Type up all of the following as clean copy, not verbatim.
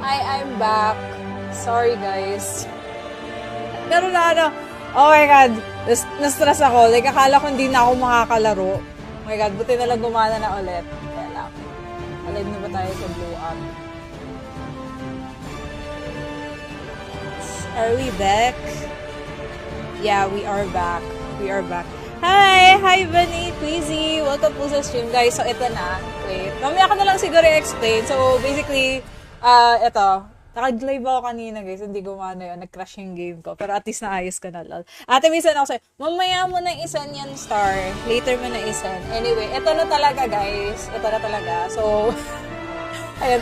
I'm back. Sorry, guys. Pero oh my God, na-stress ako. Like, akala ko hindi na ako makakalaro. Oh my God, buti nalang gumana na ulit. Kaya lang. Alive na ba tayo sa blow up? Are we back? Yeah, we are back. We are back. Hi! Hi, Bunny! Queasy! Welcome po sa stream, guys. So, ito na. Wait. Mamaya ko na lang siguro i-explain. So, basically, ito. Naka-live ako kanina, guys. Hindi gumana yun. Nag-crash yung game ko. Pero at least naayos ka na lang. Ate, minsan ako sa'yo, mamaya mo na isan yan, Star. Later mo na isan. Anyway, ito na talaga, guys. Ito na talaga. So, ayan,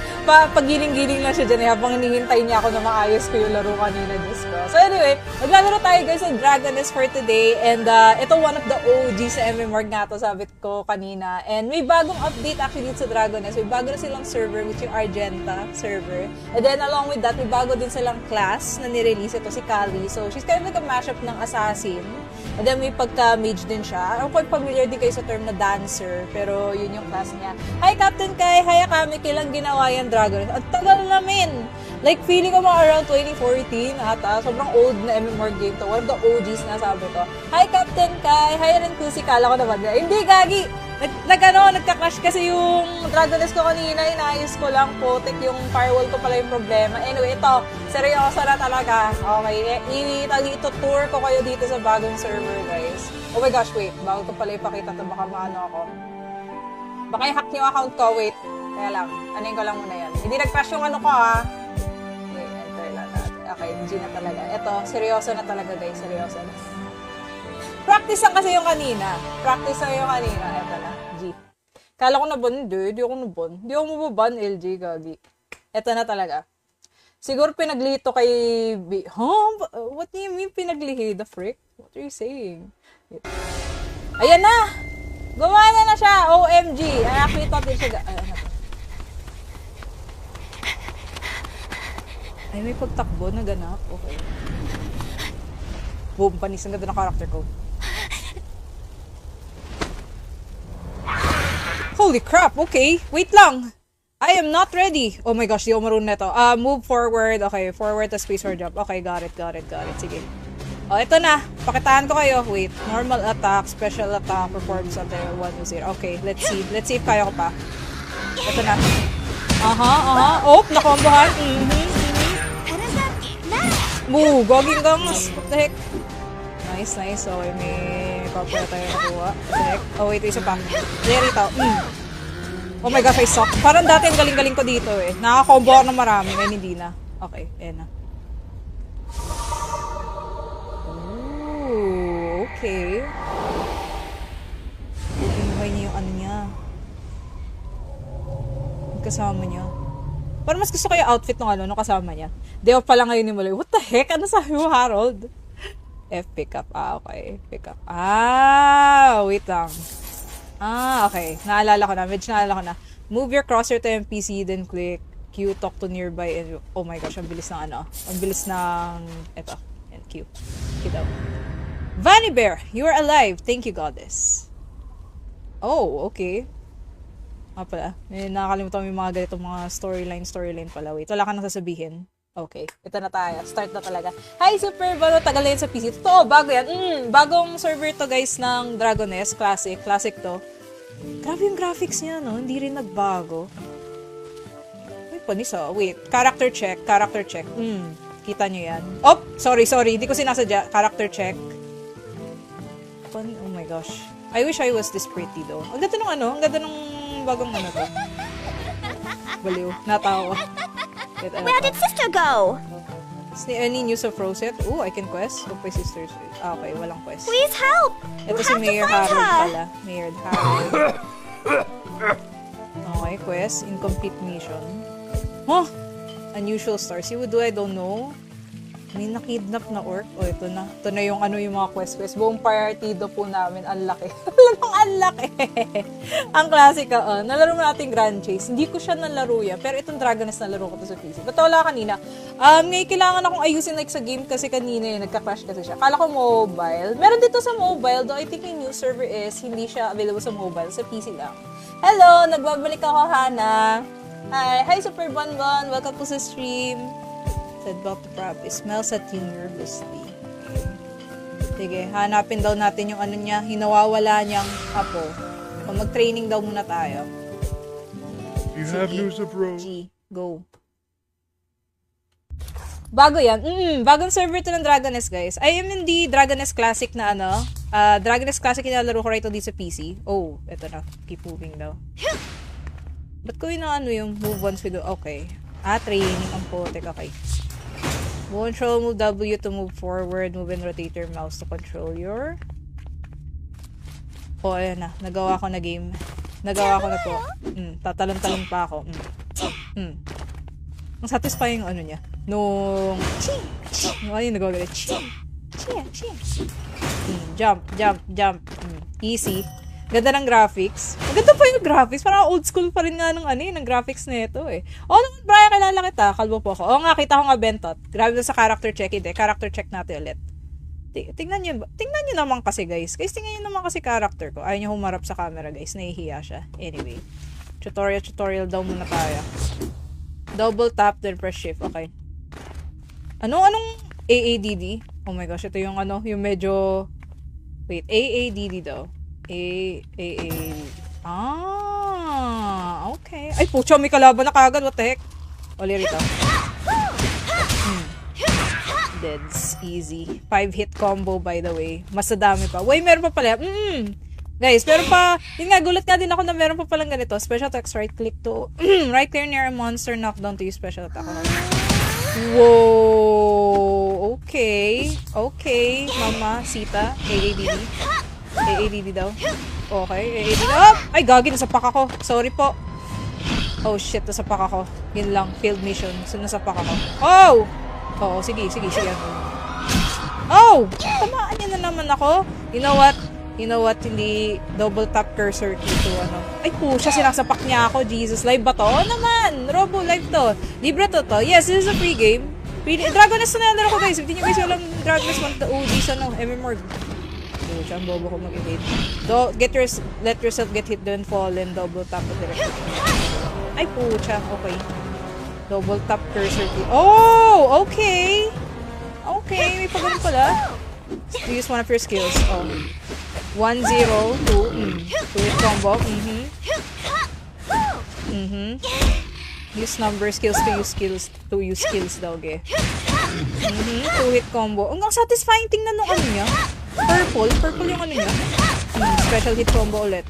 pagiling-giling lang siya dyan habang hinihintay niya ako na maayos ko yung laro kanina, Diyos ko. So anyway, maglalaro tayo guys sa Dragoness for today. And ito one of the OG sa MMORG nga to, sabi ko kanina. And may bagong update actually sa Dragoness. May bago na silang server, which yung Argenta server. And then along with that, may bago din silang class na nirelease. Ito si Kali. So she's kind of like a mashup ng assassin. And then may pagka-mage din siya. Ako familiar din kayo sa term na dancer. Pero yun yung class niya. Hi Captain Kai! Hi Akami! Kailang ginawa yan Dragoness? At tagal namin! Like feeling ko mga around 2014 ata. Sobrang old na MMORG game to. One of the OGs na sabi ko. Hi Captain Kai! Hi rin Kusi! Kala ko naman. Hindi Gagi! Nagka-crash kasi yung Dragoness ko kanina, inayos ko lang po, yung firewall ko pala yung problema. Anyway, ito, seryoso na talaga. Okay, ito-tour ko kayo dito sa bagong server, guys. Oh my gosh, wait, bago ko pala ipakita ito, baka maano ako. Baka i-hack yung account ko, wait. Kaya lang, anin ko lang muna yan. Hindi nag-crash yung ano ko, ha. Okay, enter lang natin. Okay, G na talaga. Ito, seryoso na talaga, guys, seryoso na. Practice lang kasi yung kanina. Practice lang yung kanina. Eto na. G. Kala ko naban. Hindi ako naban. Hindi ako mababan, LG, Gagi. Eto na talaga. Siguro pinaglito kay B. Huh? What do you mean pinaglihi? The frick? What are you saying? Ayan na! Gumana na siya! OMG! I actually thought din siya... Ayan na. Ay, may pagtakbo na ganap. Okay. Boom, panis. Ang ganda ng character ko. Holy crap, okay. Wait lang. I am not ready. Oh my gosh, di ako marunong na ito. Move forward. Okay, forward to space or jump. Okay, got it. Sige. Oh, ito na. Pakitaan ko kayo. Wait. Normal attack, special attack, perform something, 1 to 0. Okay, let's see. Let's see if kaya ko pa. Ito na. Oh, nakombohan. Moo, goging gungs. What the heck? Nice. So, may papaya tayo nakuha. What the heck? Oh, wait, isa pa. There ito. Oh my gosh, I suck. Parang dati ang galing-galing ko dito eh. Nakakombo ako ng marami, ngayon hindi na. Okay, ayan na. Ooh, okay. Inuhay niya yung ano niya. Yung kasama niya. Parang mas gusto ko yung outfit ng kasama niya. Deo pala ngayon ni Mulay. What the heck? Ano sabi mo, Harold? F pickup. Okay. Pickup. Wait lang. Okay. Naalala ko na. Medyo naalala ko na. Move your crosshair to NPC, then click Q, talk to nearby, and oh my gosh, ang bilis ng Ang bilis ng eto. And Q. Q daw. Vanny Bear, you are alive. Thank you, goddess. Oh, okay. Pala. Nakakalimutan mo yung mga ganitong mga storyline pala. Wait, wala ka nang sasabihin. Okay, ito na tayo. Start na talaga. Hi, Super! Tagal na yun sa PC. Totoo, bago yan. Bagong server to, guys, ng Dragoness. Classic to. Grabe yung graphics niya, no? Hindi rin nagbago. May panis, oh. Wait, character check. Kita nyo yan. Oh, sorry. Hindi ko sinasadya. Character check. Oh my gosh. I wish I was this pretty, though. Ang ganda nung Ang ganda nung bagong to. Baliw. Natawa. Where did sister go? Any news of Rosette? Oh, I can quest. Hope my sisters. Okay, walang quest. Please help! Ito si Mayor Harold pala. Mayor Harold. Okay, quest. Incomplete mission. Huh? Unusual stars. See what do I don't know? May nakidnap na orc. Oh, ito na. Ito na yung yung mga quest. Buong partido po namin. Ang laki. Ang laki. Ang klasika. Nalaro mo natin Grand Chase. Hindi ko siya nalaro yan. Pero itong Dragoness nalaro ko to sa PC. Ba't wala kanina? Ngayon kailangan akong ayusin sa game kasi kanina nagka-crash kasi siya. Kala ko mobile. Meron dito sa mobile. Though I think yung new server is hindi siya available sa mobile. Sa PC lang. Hello! Nagbabalik ako, Hana. Hi, Super Bonbon. Welcome po sa stream. Said about the property. Smells at you nervously. Sige, hanapin daw natin yung ano niya. Hinawawala niyang apo. O mag-training daw muna tayo. You have news of Rose. G, go. Bago yan. Bagong server to ng Dragoness, guys. I am in the Dragoness Classic na ano. Dragoness Classic inalaro ko right dito sa PC. Oh, eto na. Keep moving daw. Ba't ko yun ano yung move once we do? Okay. Training ang potek. Okay. Move control, move W to move forward. Move and rotate your mouse to control your... Oh, ayan na. Nagawa ko na game. Nagawa ko na po. Tatalon-talon pa ako. Ang satisfying ano niya. Nung... Ano yung nagawa ganit? Jump, jump, jump. Easy. Ganda ng graphics. Maganda pa yung graphics. Parang old school pa rin nga ng ng graphics na ito eh. Oo naman, Brian, kilala kita. Kalbo po ako. Oo nga, kita ko nga Bentot. Grabe na sa character check. Hindi, character check natin ulit. Tingnan nyo naman kasi, guys. Guys, tingnan nyo naman kasi character ko. Ayaw nyo humarap sa camera, guys. Nahihiya siya. Anyway. Tutorial daw muna tayo. Double tap, then press shift. Okay. Anong AADD? Oh my gosh, ito yung yung medyo... Wait, AADD daw. Okay. Ay, pucha, may kalaban na kagad. What the heck? Oli rito. Deads. Easy. 5-hit combo, by the way. Mas dami pa. Wait, meron pa pala. Guys, meron pa. Yun nga, gulat nga din ako na meron pa palang ganito. Special text, right click to right clear near a monster, knockdown to use special attack. Whoa. Okay. Okay. Mama, Sita. AADD daw. Okay, AADD. Oh! Ay, gagi, nasapak ako. Sorry po. Oh, shit, nasapak ako. Yun lang, field mission. So, nasapak ako. Oh! Oo, sige. Oh! Tamaan niya na naman ako. You know what? Hindi double tap cursor key to Ay, pusha, sinasapak niya ako. Jesus, live ba to? Oo naman! Robo, live to. Libre to. Yes, this is a free game. Dragoness na nalaro ko, guys. If di nyo guys walang Dragoness 1 to OG sa MMORG. Ang bobo ko mag-evade. Let yourself get hit, then fall and double tap the direction. Ay, pucha. Okay. Double tap cursor key. Oh! Okay! Okay, may pagano pala. Use one of your skills. Oh. 1, 0, 2. 2-hit combo. Use number skills to use skills daw, ge. 2-hit combo. Ang satisfying tingnan nung niya. Purple yung niya. Special hit combo ulit.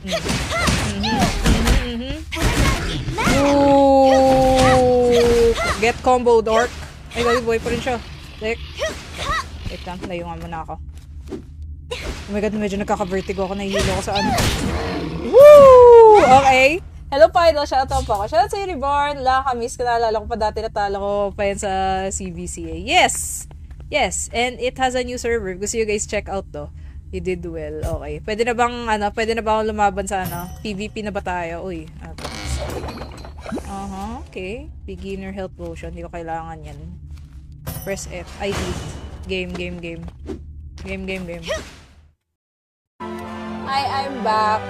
Ooh, get combo, dork. Ay, gagi, boy pa rin siya. Wait lang, layungan mo na ako. Oh my god, medyo nagkaka-vertigo ako. Nahihilo ko sa Woo! Okay. Hello, Idol. Shoutout po ako. Shoutout sa Reborn. Kamiss ko, naalala ko pa dati, natalo ko pa yan sa CVCA. Yes, and it has a new server. Gusto you guys check out to. You did well. Okay. Pwede na bang akong lumaban sa PVP na ba tayo? Uy. Okay. Beginner health potion. Hindi ko kailangan yan. Press F. ID. Game. I'm back.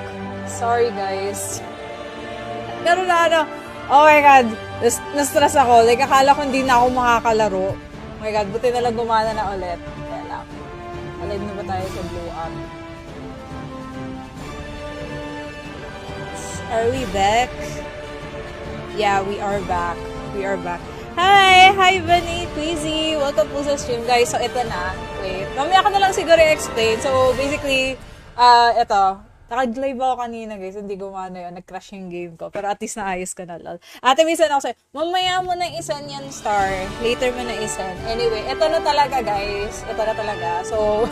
Sorry, guys. Pero oh my god. Na-stress ako. Like, akala ko hindi na ako makakalaro. Oh my god, buti na lang gumana na ulit. Kaya lang. Alive na ba tayo sa blow up? Are we back? Yeah, we are back. Hi, Bunny, Queasy. Welcome po sa stream, guys. So, ito na. Wait. Mamaya ko na lang siguro i-explain. So, basically, ito. Naka-live ako kanina, guys. Hindi gumana yun. Nag-crash yung game ko. Pero at least naayos ko na lang. Ate, minsan ako sa'yo, mamaya mo na isan yan, Star. Later mo na isan. Anyway, ito na talaga, guys. Ito na talaga. So,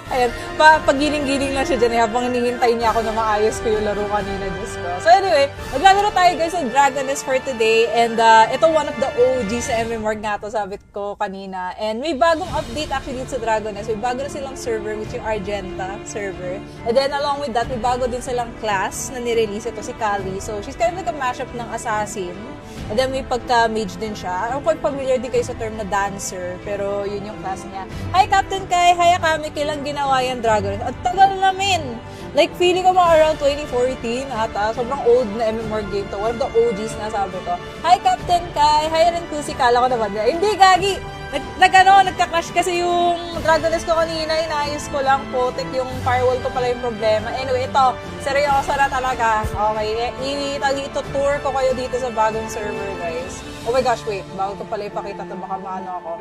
ayan. Pagiling-giling lang siya dyan. Habang hinihintay niya ako na maayos ko yung laro kanina, Diyos ko. So, anyway, maglalaro tayo, guys, sa Dragoness for today. And, ito one of the OG sa MMORG nga to, sabi ko kanina. And may bagong update actually sa Dragoness. May bago na silang server, which yung Argenta server. And then, along with that, may bago din silang class na nirelease. Ito si Kali. So, she's kind of like a mashup ng assassin. And then, may pagka-mage din siya. Ako familiar din kayo sa term na dancer. Pero, yun yung class niya. Hi, Captain Kai. Hi, Akami. Kailang ginawa yan, Dragoness. At tagal namin. Like, feeling ko mga around 2014 ata. Sobrang old na MMOR game to. One of the OGs na sabi ko. Hi, Captain Kai! Hi, Renkusi! Kala ko naman. Hindi, gagi! Nagka-crash kasi yung Dragoness ko kanina. Inayos ko lang. Potek yung firewall ko pala yung problema. Anyway, ito. Seryoso na talaga. Okay. Ito-tour ko kayo dito sa bagong server, guys. Oh my gosh, wait. Bago ko pala ipakita ito. Baka maano ako.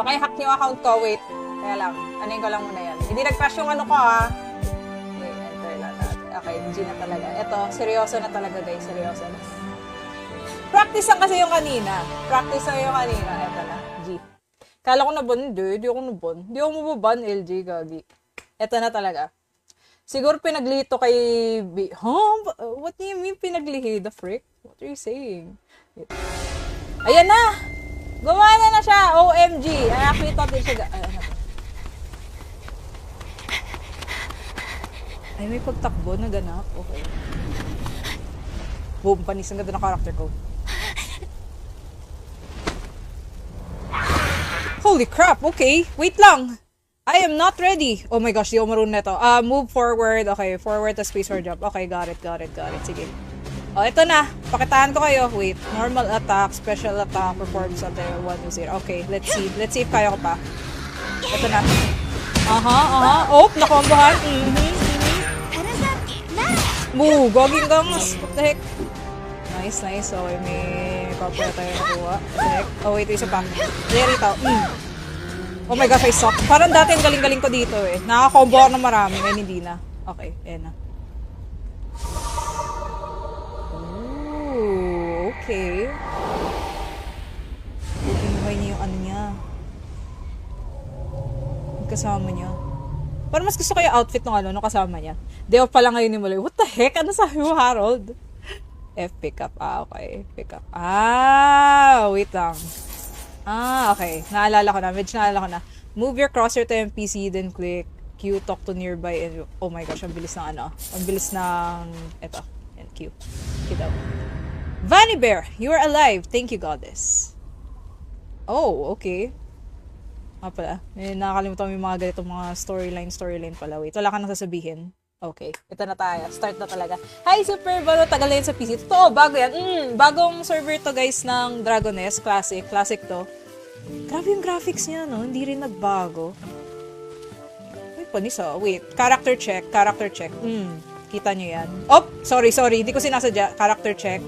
Baka i-hack niyo account ko. Wait. Kaya lang. Anin ko lang muna yan. Hindi nag-crash yung ano ko, ha. Okay, G na talaga. Ito, seryoso na talaga, guys. Seryoso na. Practice lang kasi yung kanina. Practice lang yung kanina. Ito na, G. Kala ko na ban, hindi ako na ban. Hindi ako mababan, LG, gagi. Ito na talaga. Siguro pinaglito kay B. Huh? What do you mean pinaglihi? The frick? What are you saying? Ayan na! Gumana na siya! OMG! Ay, actually, thought din siya. Ayan na. Ay, may pagtakbo na ganap. Okay. Boom, panis. Ang ganda ng character ko. Holy crap, okay. Wait lang. I am not ready. Oh my gosh, di ako marunong na ito. Move forward. Okay, forward to space or jump. Okay, got it. Sige. Oh, ito na. Pakitaan ko kayo. Wait. Normal attack, special attack, performs at 1 to 0. Okay, let's see. Let's see if kaya ko pa. Ito na. Oh, nakombohan. Moo, goging gums. What the heck? Nice. Okay, may papaya tayo nakuha. What the heck? Oh, wait, isa pa. There ito. Oh my gosh, I suck. Parang dati ang galing-galing ko dito eh. Nakakombo ako ng marami. Ngayon hindi na. Okay, ayan na. Ooh, okay. Inibay niya yung ano niya. Yung kasama niya. Parang mas gusto ko yung outfit ng nung kasama niya. Deo pala ngayon ni Mulay. What the heck? Ano sabi mo, Harold? F pickup. Okay. Pickup. Wait lang. Okay. Naalala ko na. Medyo naalala ko na. Move your crosshair to NPC, then click Q, talk to nearby, and oh my gosh, ang bilis ng Ang bilis ng eto. And Q. Q daw. Vanny Bear, you are alive. Thank you, goddess. Oh, okay. Pala. Nakakalimutan mo yung mga ganitong mga storyline pala. Wait, wala ka nang sasabihin. Okay, ito na tayo. Start na talaga. Hi, Super Bano. Tagal na yun sa PC. Totoo, bago yan. Bagong server to, guys, ng Dragoness. Classic to. Grabe yung graphics niya, no? Hindi rin nagbago. Ay, panis, oh. Wait, character check. Kita nyo yan. Oh, sorry. Hindi ko sinasadya. Character check.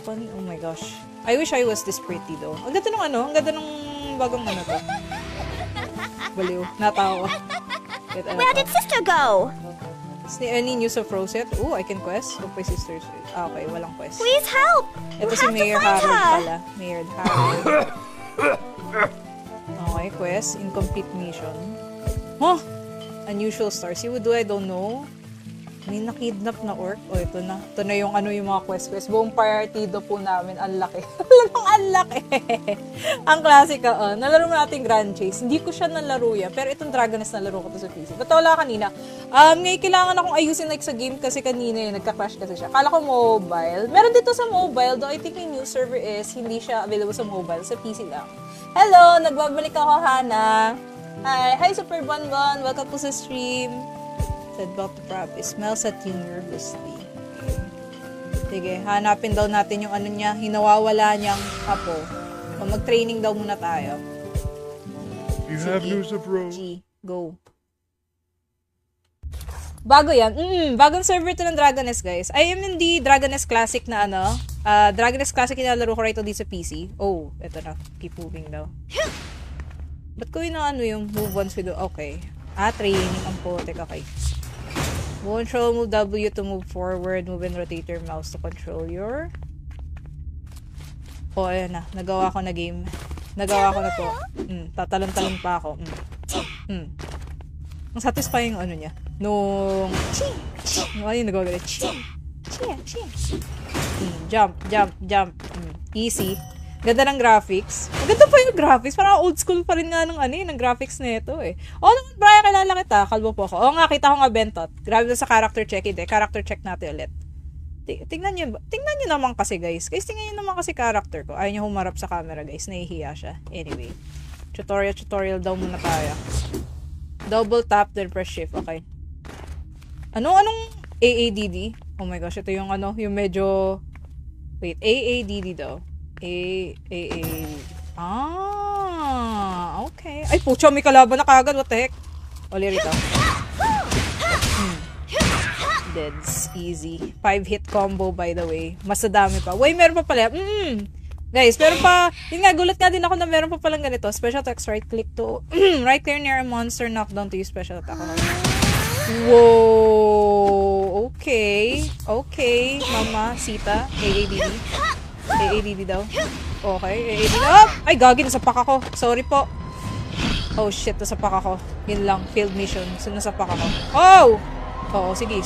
Oh my gosh. I wish I was this pretty, though. Ang ganda ng Ang ganda ng bagong to. Baliw. Natawa. Where did sister go? Any news of Rosette? Oh, I can quest. Look, my sister's. Okay, walang quest. Please help! Ito si Mayor Harold pala. Mayor Harold. Okay, quest. Incomplete mission. Huh? Unusual stars. See what do I don't know? May nakidnap na orc. Oh, ito na. Ito na yung yung mga quest. Buong partido po namin. Ang laki. Ang laki. Ang klasika. Nalaro mo natin Grand Chase. Hindi ko siya nalaro yan. Pero itong Dragoness nalaro ko to sa PC. Ba't wala kanina? Ngayon kailangan akong ayusin sa game kasi kanina nagka-crash kasi siya. Kala ko mobile. Meron dito sa mobile. Though I think yung new server is hindi siya available sa mobile. Sa PC lang. Hello! Nagbabalik ako, Hana. Hi, Super Bonbon. Welcome po sa stream. Said about the prop. It smells at you nervously. Sige, hanapin daw natin yung niya. Hinawawala niyang apo. So, mag-training daw muna tayo. You have news of Rose. G, go. Bago yan. Bagong server to ng Dragoness, guys. I am in the Dragoness Classic na Dragoness Classic inalaro ko right dito sa PC. Oh, eto na. Keep moving daw. Ba't ko yung yung move once with okay. Training ang potek. Okay. Control, move W to move forward. Move and rotate your mouse to control your... Oh, ayan na. Nagawa ko na game. Nagawa ko na po. Tatalon-talon pa ako. Ang satisfying yung niya. Nung... yung nagawa galit. Jump. Easy. Ganda ng graphics. Maganda pa yung graphics. Parang old school pa rin nga ng graphics na ito eh. Naman, Brian, kilala kita. Kalbo po ako. Nga, kita ko nga Bentot. Grabe na sa character check. Hindi, character check natin ulit. Tingnan nyo naman kasi, guys. Tingnan nyo naman kasi character ko. Ayaw nyo humarap sa camera, guys. Nahihiya siya. Anyway. Tutorial daw muna tayo. Double tap, then press shift. Okay. Anong AADD? Oh my gosh, ito yung yung medyo... Wait, AADD daw. Okay. Ay, pucha, may kalaban na kagad. What the heck? Oli rito. Deads. Easy. 5-hit combo, by the way. Mas dami pa. Wait, meron pa pala. Guys, meron pa. Yun nga, gulat nga din ako na meron pa palang ganito. Special text, right click to right click near a monster, knockdown to use special attack. Whoa. Okay. Okay. Mama, Sita. AADD. AADD daw. Okay. AADD. Oh! Ay, gagi. Nasapak ako. Sorry po. Oh, shit. Nasapak ako. Yun lang. Failed mission. So, nasapak ako. Oh! Oo, sige.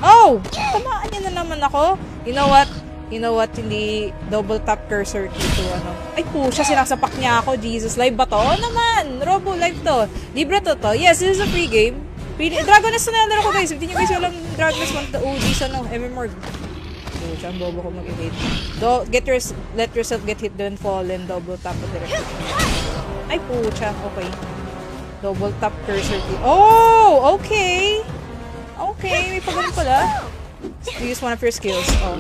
Oh! Tamaan niya na naman ako. You know what? Hindi double tap cursor key to Ay, pusha, sinasapak niya ako. Jesus, live ba to? Oo naman! Robo, live to. Libre to. Yes, this is a free game. Dragon Nest na nalaro ko, guys. If di nyo guys walang Dragon Nest, one of the OGs, MMORG. Pusha, ang bobo ko mag-evade. Let yourself get hit, then fall, and double tap at direct. Ay, pucha. Okay. Double tap cursor key. Oh! Okay! Okay, may pagano pala. Use one of your skills. Oh.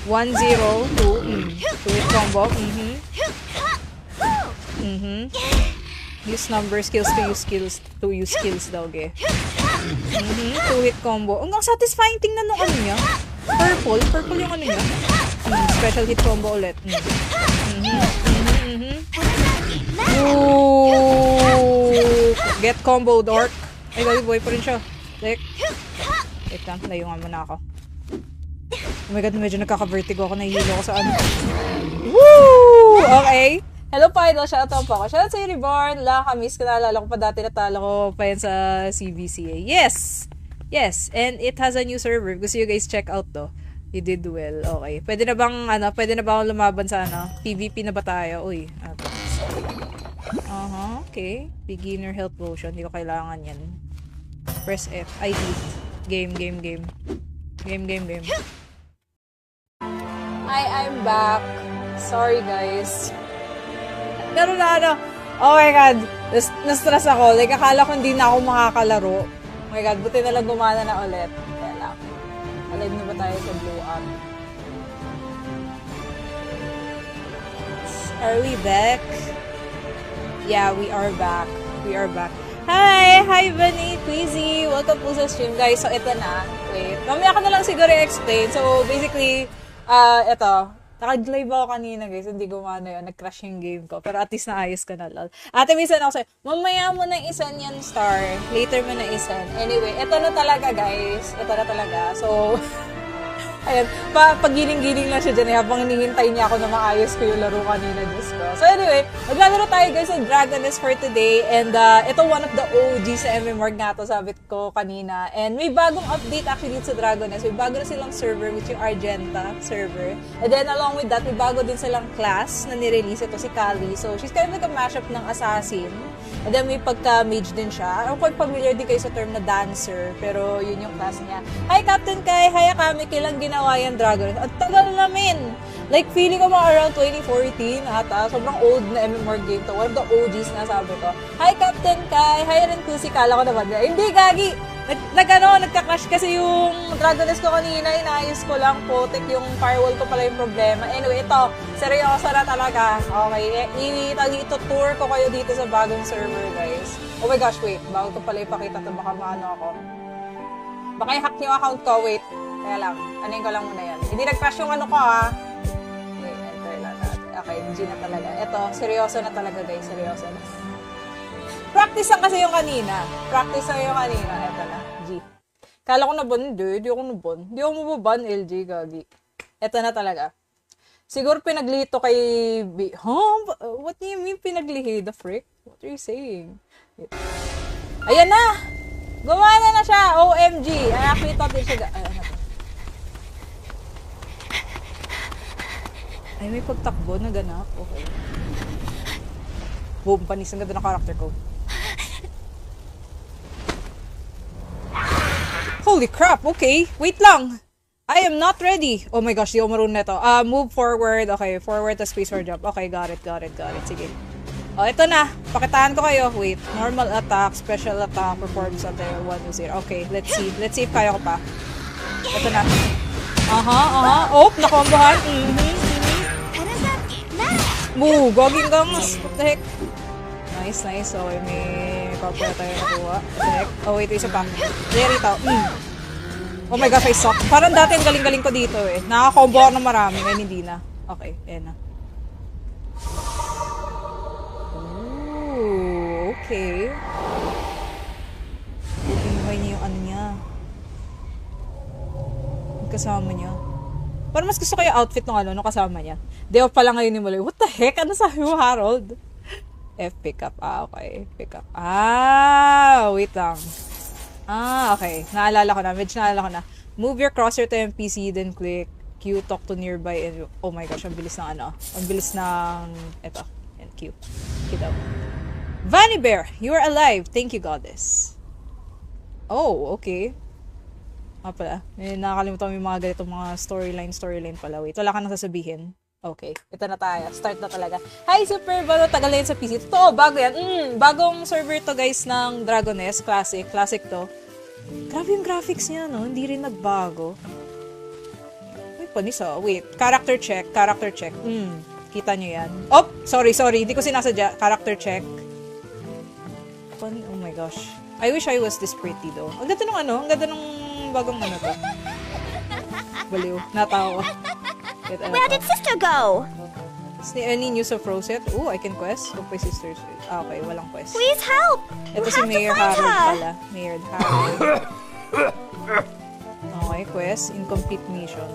1, 0, 2, 2-hit combo. Use number skills to use skills daw, ge. 2-hit combo. Ang satisfying tingnan nung niya. Purple yung niya. Special hit combo ulit. Ooh, get combo, dork. Ay, gagi, boy pa rin siya. Wait lang, layungan mo na ako. Oh my god, medyo nagkaka-vertigo ako. Nahihilo ko sa Woo! Okay. Hello, Idol. Shoutout po ako. Shoutout sa Reborn. Kamiss ko, naalala ko pa dati, natalo ko pa yan sa CBCA. Yes! And it has a new server. Gusto you guys check out to. You did well. Okay. Pwede na bang, pwede na ba akong lumaban sa, PvP na ba tayo? Uy. Okay. Beginner health potion. Hindi ko kailangan yan. Press F. ID. Game. Hi, I'm back. Sorry, guys. Pero oh my god, na-stress ako. Like, akala ko hindi na ako makakalaro. Oh my god, buti na lang gumana na ulit. Kaya lang. Alive na ba tayo sa blow up? Are we back? Yeah, we are back. Hi, Bunny, Queasy. Welcome po sa stream, guys. So, ito na. Wait. Mamaya ko na lang siguro i-explain. So, basically, ito. Naka-live ako kanina, guys. Hindi gumana yun. Nag-crash yung game ko. Pero at least naayos ka na, lol. Ate, minsan ako sa'yo, mamaya mo na isan yan, Star. Later mo na isan. Anyway, ito na talaga, guys. Ito na talaga. So, ayan, pagiling-giling lang siya dyan habang hinihintay niya ako na maayos ko yung laro kanina, Diyos ko. So anyway, maglalaro tayo guys ng Dragon Nest for today, and ito one of the OG sa MMORG nga to, sabi ko kanina. And may bagong update actually sa Dragon Nest. May bago na silang server, which yung Argenta server. And then along with that, may bago din silang class na nirelease. Ito si Kali. So she's kind of like a mashup ng assassin. And then may pagka-mage din siya. I'm quite familiar din kayo sa term na dancer, pero yun yung class niya. Hi Captain Kai! Hi Akami! Kailang ginawa yan Dragon Nest? At tagal namin! Like, feeling ko mga around 2014 ata. Sobrang old na MMORG game to. One of the OGs na sabi ko. Hi Captain Kai! Hi rin Kusi! Kala ko naman. Hindi, gagi! Nagka-crash kasi yung Dragon Nest ko kanina, inaayos ko lang, putik yung firewall ko pala yung problema. Anyway, ito, seryoso na talaga. Okay, ito-tour ko kayo dito sa bagong server, guys. Oh my gosh, wait, bago ko pala ipakita ito, baka maano ako. Baka i-hack yung account ko, wait. Kaya lang, anin ko lang muna yan. Hindi nag-crash yung ano ko, ha. Okay, enter lang natin. Okay, G na talaga. Ito, seryoso na talaga, guys, seryoso na. Practice lang kasi yung kanina. Eto na. G. Kala ko na ban, hindi ako naban. Hindi ako mababan, LG, gagi. Eto na talaga. Siguro pinaglito kay B. Huh? What do you mean pinaglihi? The frick? What are you saying? Ayan na! Gumana na siya! OMG! Actually, thought din siya. Ay, may pagtakbo na ganap. Okay. Boom, panis ang ganda ng character ko. Holy crap, okay. Wait lang. I am not ready. Oh my gosh, di ako marunong na ito. Move forward. Okay, forward to space or jump. Okay, got it. Sige. Oh, ito na. Pakitaan ko kayo. Wait. Normal attack, special attack, performs under 1 to 0. Okay, let's see. Let's see if kaya ko pa. Ito na. Oh, nakombohan. Moo, goging gums. What the heck? Nice. Okay, may copper tayo nakuha. What the heck? Oh, wait, isa pa. There ito. Oh my gosh, I suck. Parang dati ang galing-galing ko dito eh. Nakaka-combo ako ng marami. Ngayon hindi na. Okay, ayan na. Ooh, okay. Buhay niya yung ano niya. Yung kasama niya. Parang mas gusto ko yung outfit ng nung kasama niya. Day off pala ngayon ni Muloy. What the heck? Ano sabi mo, Harold? F pickup. Okay. Pickup. Wait lang. Okay. Naalala ko na. Medyo naalala ko na. Move your cursor to NPC, then click Q, talk to nearby, and oh my gosh, ang bilis ng Ang bilis ng eto. And Q. Q daw. Vanny Bear, you are alive. Thank you, goddess. Oh, okay. Pala. Nakakalimutan mo yung mga ganitong mga storyline pala. Wait, wala ka nang sasabihin. Okay, ito na tayo. Start na talaga. Hi, Super Bano. Tagal na yun sa PC. Totoo, bago yan. Bagong server to, guys, ng Dragoness. Classic. Classic to. Grabe yung graphics niya, no? Hindi rin nagbago. Wait, panisa. Wait. Character check. Kita nyo yan. Oh, sorry. Hindi ko sinasadya. Character check. Oh my gosh. I wish I was this pretty, though. Ang ganda ng Ang ganda ng bagong to. Baliw. Natawa. Where did sister go? Any news of Rosette? Ooh, I can quest. Look my sisters. Okay, walang quest. Please help! Ito si Mayor Harold pala. Mayor Harold. Okay, quest. Incomplete mission.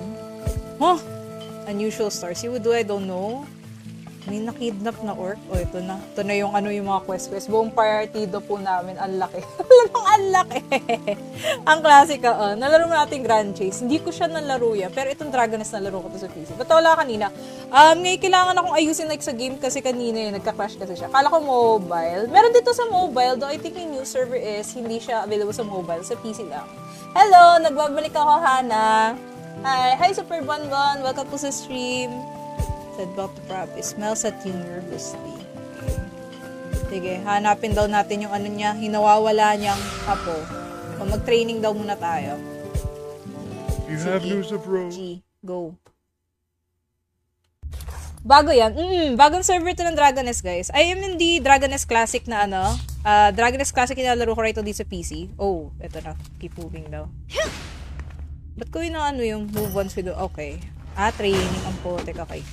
Huh? Unusual stars. See what do I don't know? May nakidnap na orc. Oh, ito na. Ito na yung yung mga quest. Buong partido po namin. Ang laki. Ang laki. Ang klasika. Nalaro mo natin Grand Chase. Hindi ko siya nalaro yan. Pero itong Dragoness nalaro ko to sa PC. Ba't wala kanina? Ngayon kailangan akong ayusin sa game kasi kanina nagka-crash kasi siya. Kala ko mobile. Meron dito sa mobile. Though I think yung new server is hindi siya available sa mobile. Sa PC lang. Hello! Nagbabalik ako, Hana. Hi, Super Bonbon. Welcome po sa stream. About the property. Smells at you nervously. Sige, hanapin daw natin yung niya, hinawawala niyang apo. O mag-training daw muna tayo. You have news of Rose? G, go. Bago yan. Bagong server to ng Dragoness, guys. I am in the Dragoness Classic na Dragoness Classic inalaro ko right dito sa PC. Oh, eto na. Keep moving daw. Ba't ko yun yung move once we do? Okay. Training ang potek. Okay.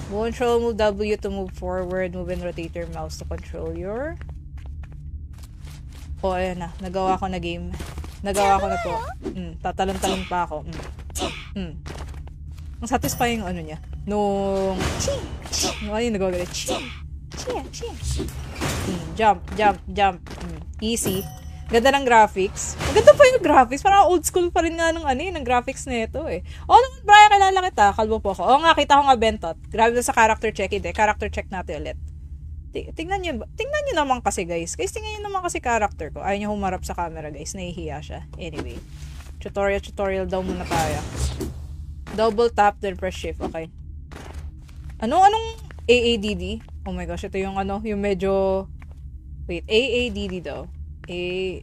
Control, move W to move forward, move and rotate your mouse to control your... Oh, ayan na. Nagawa ko na game. Nagawa ko na po. Tatalon-talon pa ako. Ang satisfying niya. Nung... Ano yung nagawa galit? Jump. Easy. Ganda ng graphics. Maganda pa yung graphics. Parang old school pa rin nga ng graphics na ito eh. Naman, Brian, kilala kita. Kalbo po ako. Nga, kita ko nga Bentot. Grabe sa character check. Hindi, character check natin ulit. Tingnan nyo naman kasi, guys. Tingnan nyo naman kasi character ko. Ayaw nyo humarap sa camera, guys. Nahihiya siya. Anyway. Tutorial daw muna tayo. Double tap, then press shift. Okay. Anong AADD? Oh my gosh, ito yung yung medyo... Wait, AADD daw. Okay.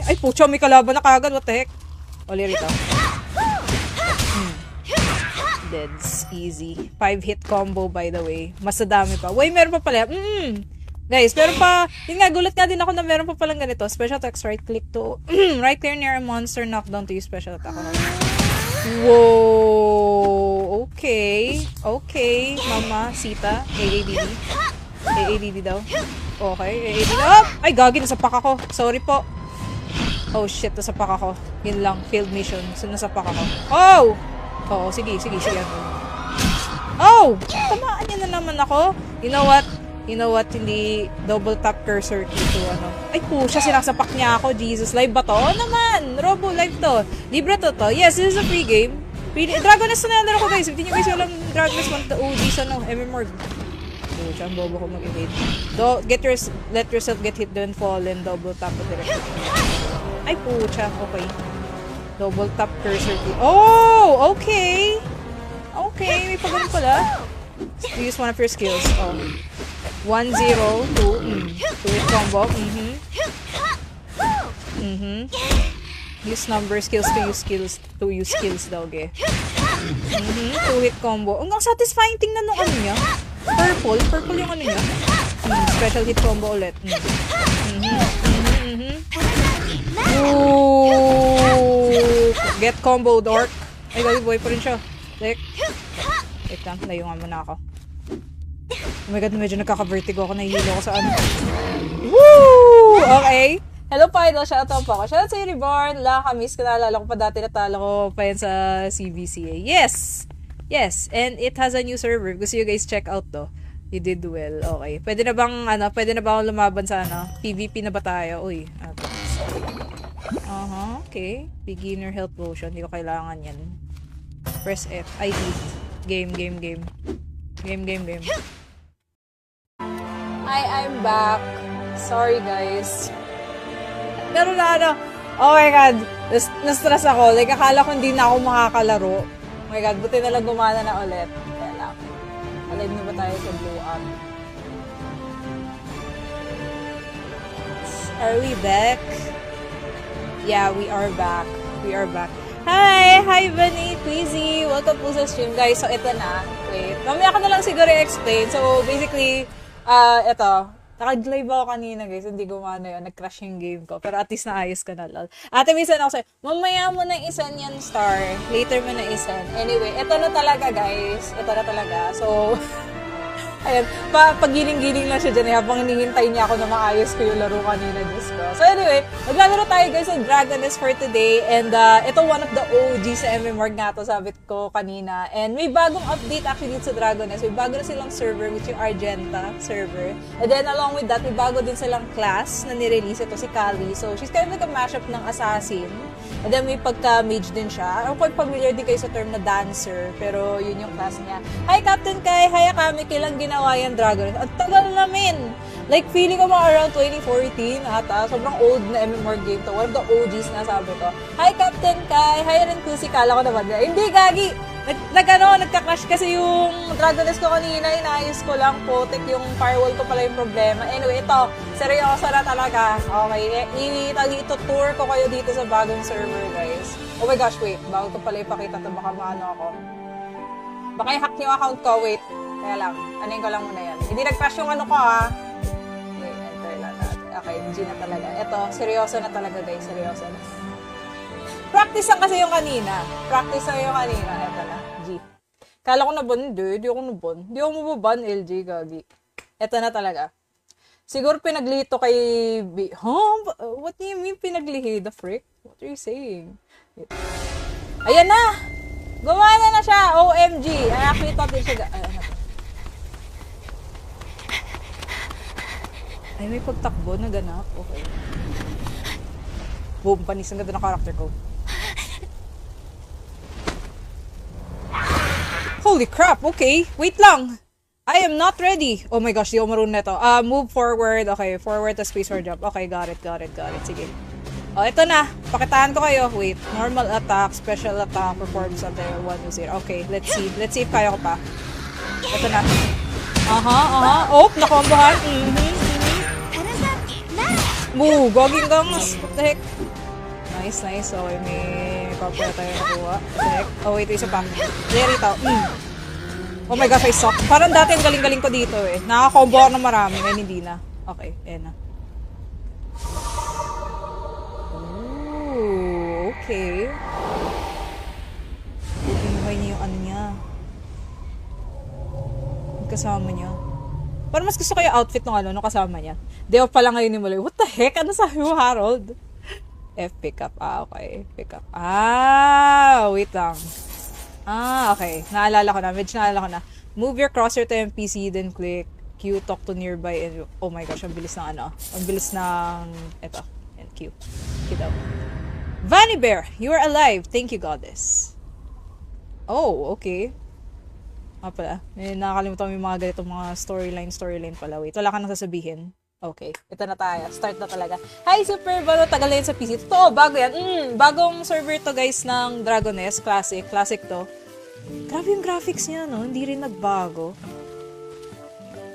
Ay, pucha, may kalaban na kagad. What the heck? Oli rito. Deads. Easy. 5-hit combo, by the way. Mas dami pa. Wait, meron pa pala. Guys, meron pa. Yun nga, gulat nga din ako na meron pa palang ganito. Special attacks, right-click to right-click near a monster, knockdown to use special attack. Whoa. Okay. Mama, Sita. AADD daw. Okay, AADD. Ay, gagi, nasapak ako. Sorry po. Oh, shit, nasapak ako. Yun lang, failed mission. So, nasapak ako. Oh! Oo, sige. Oh! Tamaan niya na naman ako. You know what? Hindi double tap cursor key to Ay, pusha, sinasapak niya ako. Jesus, live ba to? Naman! Robo, live to. Libre to. Yes, this is a free game. Dragoness na nalaro ko, guys. If hindi nyo guys alam Dragoness 1 to OG sa MMORG. Ang bobo ko mag-evade. Let yourself get hit then fall and double tap the direction. Ay, pucha. Okay. Double tap cursor key. Oh! Okay! May pagano pala. Use one of your skills. Oh. 1, 0, 2. 2-hit combo. Use number skills to use skills daw, ge. 2-hit combo. Ang satisfying tingnan nung ano niya. Purple yung ano niya. Special hit combo ulit. Ooh, get combo, dork. Ay, gagi, boy pa rin siya. Wait lang, layungan muna ako. Oh my god, medyo nagkaka-vertigo ako. Nahihilo ako sa ano. Woo! Okay. Hello, Idol. Shoutout po ako. Shoutout sa Reborn. Miss ko, naalala ko pa dati, natalo ko pa yan sa CBCA. Yes! Yes, and it has a new server. Gusto you guys check out to. You did well. Okay. Pwede na bang akong lumaban sa PVP na ba tayo? Uy. Okay. Beginner health potion. Hindi ko kailangan yan. Press F. I eat. Game. I'm back. Sorry, guys. Pero oh my god. Na-stress ako. Like, akala ko hindi na ako makakalaro. Oh my god, buti na lang gumana na ulit. Kaya lang. Alive na ba tayo sa blow up? Are we back? Yeah, we are back. Hi, Bunny, Queasy. Welcome po sa stream, guys. So, ito na. Wait. Mamaya ko na lang siguro i-explain. So, basically, ito. Naka-live ako kanina, guys. Hindi gumana yun. Nag-crash yung game ko. Pero at least naayos ka na, lol. Ate, minsan ako sa'yo, mamaya mo na isan yan, Star. Later mo na isan. Anyway, ito na talaga, guys. Ito na talaga. So, ayan. Pagiling-giling lang siya dyan. Habang hinihintay niya ako na maayos ko yung laro kanina, Diyos ko. So, anyway, maglalaro tayo, guys, sa Dragoness for today. And, ito one of the OG sa MMORG nga to, sabi ko kanina. And may bagong update actually dito sa Dragoness. May bago na silang server, which yung Argenta server. And then, along with that, may bago din silang class na nirelease. Ito si Kali. So, she's kind of like a mashup ng assassin. And then, may pagka-mage din siya. I'm quite familiar din kayo sa term na dancer. Pero, yun yung class niya. Hi, Captain Kai! Hi, Akami! Kailang ginawa yan, Dragoness? At tagal namin! Like, feeling ko mga around 2014 ata. Sobrang old na MMORG game to. One of the OGs na sabi ko. Hi, Captain Kai! Hi, rin Kusi. Kala ko naman. Hindi, gagi! Nagka-crash kasi yung Dragoness ko kanina. Inayos ko lang. Potek yung firewall ko pala yung problema. Anyway, ito. Seryoso na talaga. Okay. Ito-tour ko kayo dito sa bagong server, guys. Oh my gosh, wait. Bago ko pala ipakita ito. Baka maano ako. Baka i-hack yung account ko. Wait. Kaya lang. Anin ko lang muna yan. Hindi nag-crash yung ano ko, ha. Okay, enter lang natin. Okay, G na talaga. Ito, seryoso na talaga, guys. Seryoso na. Practice lang kasi yung kanina. Ito na. G. Kala ko naban, hindi ako naban. Hindi ako mababan, LG, gagi. Ito na talaga. Siguro pinaglito kay What do you mean pinaglihi? The frick? What are you saying? Ayan na! Gumana na siya! OMG! I actually thought din siya... Ay, may pagtakbo na ganap. Okay. Boom, panis. Ang ganda ng character ko. Holy crap, okay. Wait lang. I am not ready. Oh my gosh, di ako marunong na ito. Move forward. Okay, forward to space for jump. Okay, got it. Sige. Oh, ito na. Pakitaan ko kayo. Wait. Normal attack, special attack, perform something, 1 to 0. Okay, let's see. Let's see if kaya ko pa. Ito na. Oh, nakombohan. Moo, goging gongs. What the heck? Nice. So, may papaya tayo nakuha. What the heck? Oh, wait, isa pa. There ito. Oh my gosh, I suck. Parang dati ang galing-galing ko dito eh. Nakakombo ako ng marami, ngayon hindi na. Okay, ayan na. Ooh, okay. Binuhay niya yung ano niya. Yung kasama niya. Parang mas gusto ko yung outfit ng kasama niya. Deo pala ngayon ni Mulay. What the heck? Ano sabi mo, Harold? F, pick up. Okay. Pick up. Wait lang. Okay. Naalala ko na. Move your cursor to NPC, then click Q, talk to nearby, and oh my gosh, ang bilis ng eto. And Q. Q daw. Vanny Bear, you are alive. Thank you, goddess. Oh, okay. Pala. Nakakalimutan mo yung mga ganitong mga storyline pala. Wait, wala ka nang sasabihin. Okay, ito na tayo. Start na talaga. Hi, Super Bano. Tagal na yun sa PC. Totoo, bago yan. Bagong server to, guys, ng Dragoness. Classic to. Grabe yung graphics niya, no? Hindi rin nagbago.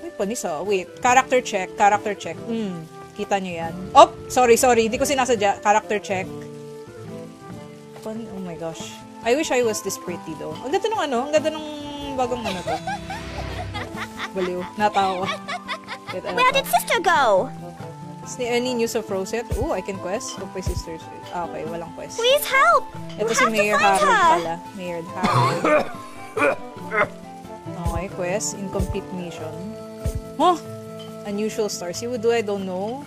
May panis, oh. Wait. Character check. Kita nyo yan. Oh! Sorry. Hindi ko sinasadya. Character check. Oh my gosh. I wish I was this pretty, though. Ang ganda nung Ang ganda nung bagong to. Baliw. Natawa. Where did sister go? Any news of Rosette? Oh, I can quest. Hope my sisters. Okay, walang quest. Please help! Ito We si have to Mayor find Harold her. pala. Mayor Harold. Okay, quest. Incomplete mission. Huh? Unusual stars. See what do I don't know?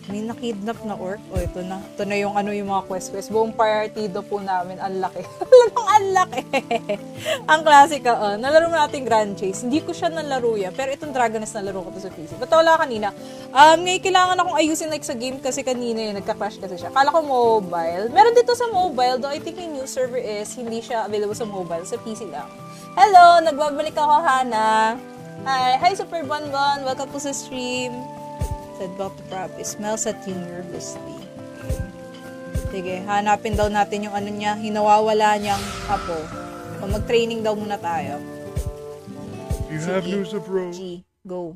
May nakidnap na orc. Oh, ito na. Ito na yung yung mga quest. Buong partido po namin. Ang laki. Ang laki. Ang klasika. Nalaro natin Grand Chase. Hindi ko siya nalaro yan. Pero itong Dragoness nalaro ko to sa PC. Ba't wala kanina? Ngayon kailangan akong ayusin sa game kasi kanina nagka-crash kasi siya. Kala ko mobile. Meron dito sa mobile. Though I think yung new server is hindi siya available sa mobile. Sa PC lang. Hello! Nagbabalik ako, Hana. Hi, Super Bonbon. Welcome to sa stream. Said about the prop. It smells at you nervously. Sige, hanapin daw natin yung niya. Hinawawala niyang apo. O mag-training daw muna tayo. You have news of Rose. G, go.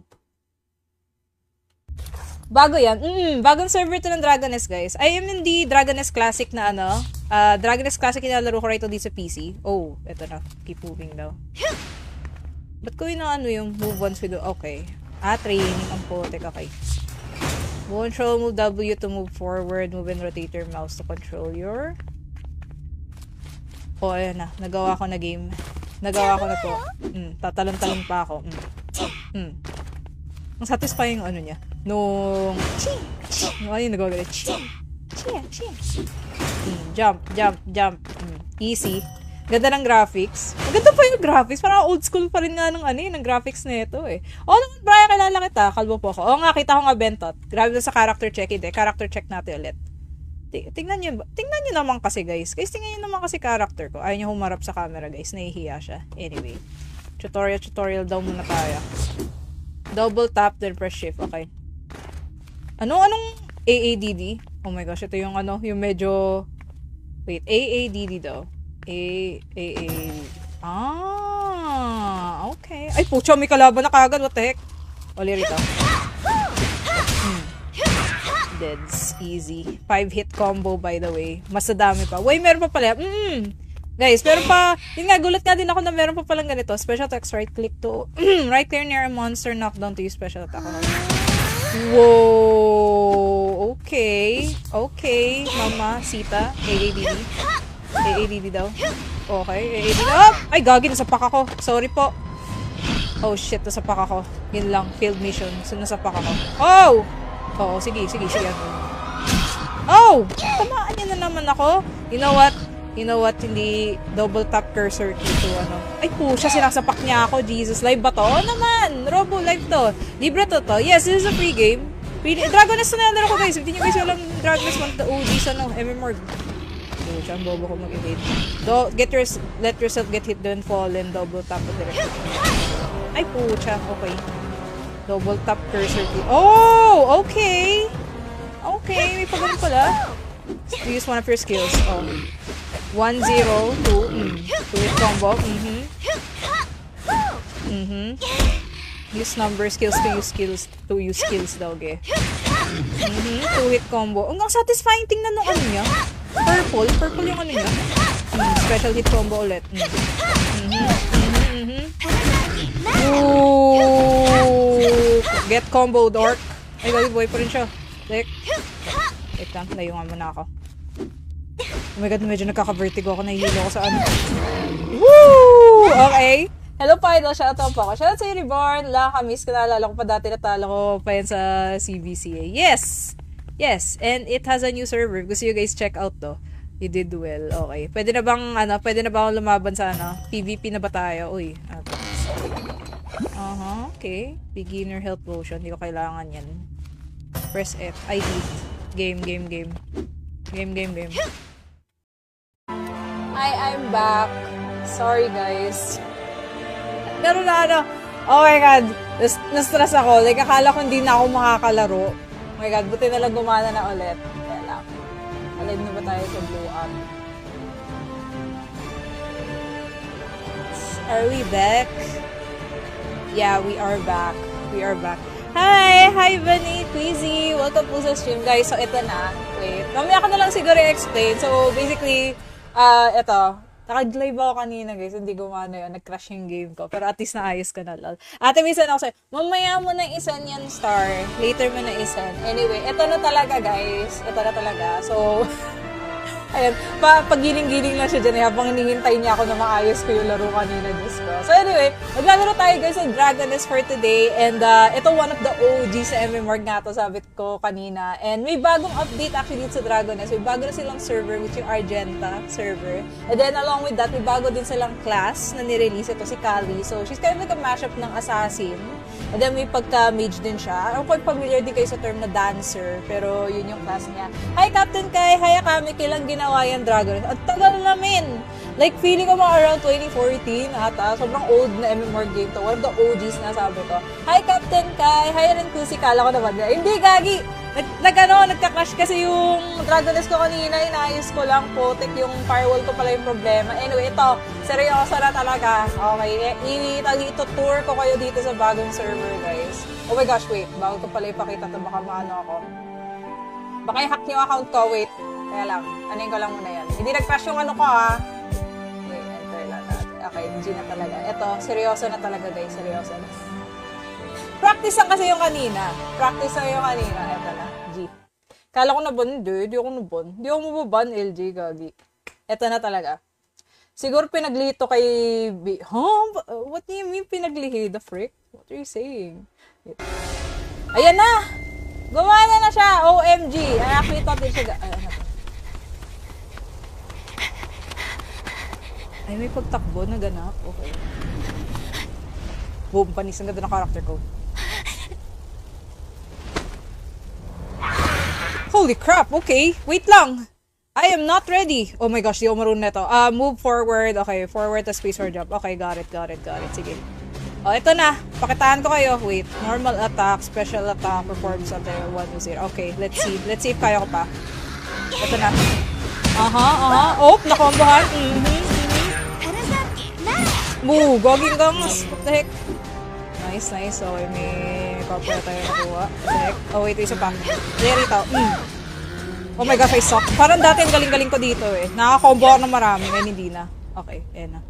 Bago yan. Bagong server to ng Dragoness, guys. I am in the Dragoness Classic na Dragoness Classic yung nalaro ko right dito sa PC. Oh, eto na. Keep moving daw. Ba't ko yung yung move once with okay. Training ang potek. Okay. Control, move W to move forward. Move and rotate your mouse to control your... Oh, ayan na. Nagawa ko na game. Nagawa ko na po. Tatalon-talon pa ako. Ang satisfying niya. Nung... yung nagawa ganit. Jump. Easy. Ganda ng graphics. Maganda pa yung graphics. Parang old school pa rin nga ng graphics na ito eh. Naman, Brian, kalala kita. Kalbo po ako. Kita ko nga Bentot. Grabe na sa character check. Hindi, character check natin ulit. Tingnan nyo naman kasi, guys. Guys, tingnan nyo naman kasi character ko. Ayaw nyo humarap sa camera, guys. Nahihiya siya. Anyway. Tutorial daw muna tayo. Double tap, then press shift. Okay. Anong AADD? Oh my gosh, ito yung yung medyo... Wait, AADD daw. Okay. Ay, pucha, may kalaban na kagad. What the heck? Oli rito. Deads. Easy. 5-hit combo, by the way. Mas dami pa. Wait, meron pa pala. Guys, meron pa. Yun nga, gulat nga din ako na meron pa palang ganito. Special text, right click to right clear near a monster, knockdown to use special attack. Whoa. Okay. Mama, Sita. AADD daw. Okay, AADD. Ay, gagi, nasapak ako. Sorry po. Oh, shit, nasapak ako. Yun lang, failed mission. So, nasapak ako. Oh! Oo, sige. Oh! Tamaan niya na naman ako. You know what? Hindi double tap cursor key to Ay, pusha, sinasapak niya ako. Jesus, live ba to? Naman! Robo, live to. Libre to. Yes, this is a free game. Dragoness na nalaro ko, guys. If di nyo guys walang Dragoness, the OG sa MMORG. Ang bobo ko mag-evade. Let yourself get hit, then fall, and double tap the direction. Ay, pucha. Okay. Double tap cursor key. Oh! Okay! May pagano pala. Use one of your skills. 1-0, 2. 2-hit combo. Use number skills to use skills daw, ge. 2-hit combo. Ang satisfying tingnan nung niya. Purple yung niya. Special hit combo ulit. Ooh, get combo, dork. Ay, gagi, boy pa rin siya. Wait lang, layungan mo na ako. Oh my god, medyo nagkaka-vertigo ako. Nahihilo ko sa Woo! Okay. Hello, Idol. Shoutout po ako. Shoutout sa Reborn. Kamiss ko, naalala ko pa dati natalo ko pa yan sa CVCA. Yes, and it has a new server. Gusto you guys check out to. You did well. Okay. Pwede na bang akong lumaban sa PVP na ba tayo? Uy. Okay. Beginner health potion. Hindi ko kailangan yan. Press F. ID. Game. I'm back. Sorry, guys. Pero oh my god. Na-stress ako. Like, akala ko hindi na ako makakalaro. Oh my god, buti na lang gumana na ulit. Kaya lang. Alive na ba tayo sa blow up? Are we back? Yeah, we are back. We are back. Hi! Hi, Bunny! Queasy! Welcome po sa stream, guys. So, ito na. Wait. Mamaya ko na lang siguro i-explain. So, basically, ito. Naka-live ako kanina, guys. Hindi gumana yun. Nag-crash yung game ko. Pero at least naayos ko na lang. Ate, minsan ako sa'yo, mamaya mo na isan yan, Star. Later mo na isan. Anyway, ito na talaga, guys. Ito na talaga. So, ayan, pagiling-giling lang siya dyan habang hinihintay niya ako na maayos ko yung laro kanina, Diyos ko. So anyway, maglalaro tayo guys sa Dragoness for today. And ito one of the OG sa MMORG nga to, sabi ko kanina. And may bagong update actually sa Dragoness. May bago na silang server, which yung Argenta server. And then along with that, may bago din silang class na nirelease. Ito si Kali. So she's kind of like a mashup ng assassin. And then may pagka-mage din siya. Ako familiar din kayo sa term na dancer. Pero yun yung class niya. Hi Captain Kai! Hi Akami! Kailang ginawa yan Dragon. At tagal namin! Like feeling ko mga around 2014 ata. Sobrang old na MMORG game to. One of the OGs na sabi ko. Hi Captain Kai! Hi rin Kusi! Kala ko naman. Hindi gagi! Nagka-crash kasi yung Dragoness ko kanina, inaayos ko lang po. Yung firewall ko pala yung problema. Anyway, ito, seryoso na talaga. Okay, ito-tour ko kayo dito sa bagong server, guys. Oh my gosh, wait. Bago ko pala ipakita ito, baka maano ako. Baka i-hack yung account ko, wait. Kaya lang, anin ko lang muna yan. Hindi nag-crash yung ano ko, ha. Okay, enter lang natin. Okay, G na talaga. Ito, seryoso na talaga, guys. Seryoso na. Practice lang kasi yung kanina. Practice lang yung kanina. Eto na. G. Kala ko na ban, hindi ako na ban. Hindi ako mababan, LG, gagi. Eto na talaga. Siguro pinaglito kay B. Huh? What do you mean pinaglihi? The frick? What are you saying? Ayan na! Gumana na siya! OMG! Ay, actually, thought din siya. Ayan na. Ay, may pagtakbo na ganap. Okay. Boom, panis. Ang ganda ng character ko. Holy crap, okay. Wait lang. I am not ready. Oh my gosh, di ako marunong na ito. Move forward. Okay, forward to space or jump. Okay, got it. Sige. Oh, ito na. Pakitaan ko kayo. Wait. Normal attack, special attack, performs at 1 to 0. Okay, let's see. Let's see if kaya ko pa. Ito na. Oh, nakombohan. Move. Goging gums. What the heck? Nice. Okay, may papaya tayo nakuha. What the heck? Oh, wait, isa pa. There ito. Oh my gosh, I suck. Parang dati ang galing-galing ko dito eh. Nakakombo ako ng marami. Ngayon hindi na. Okay, ayan na.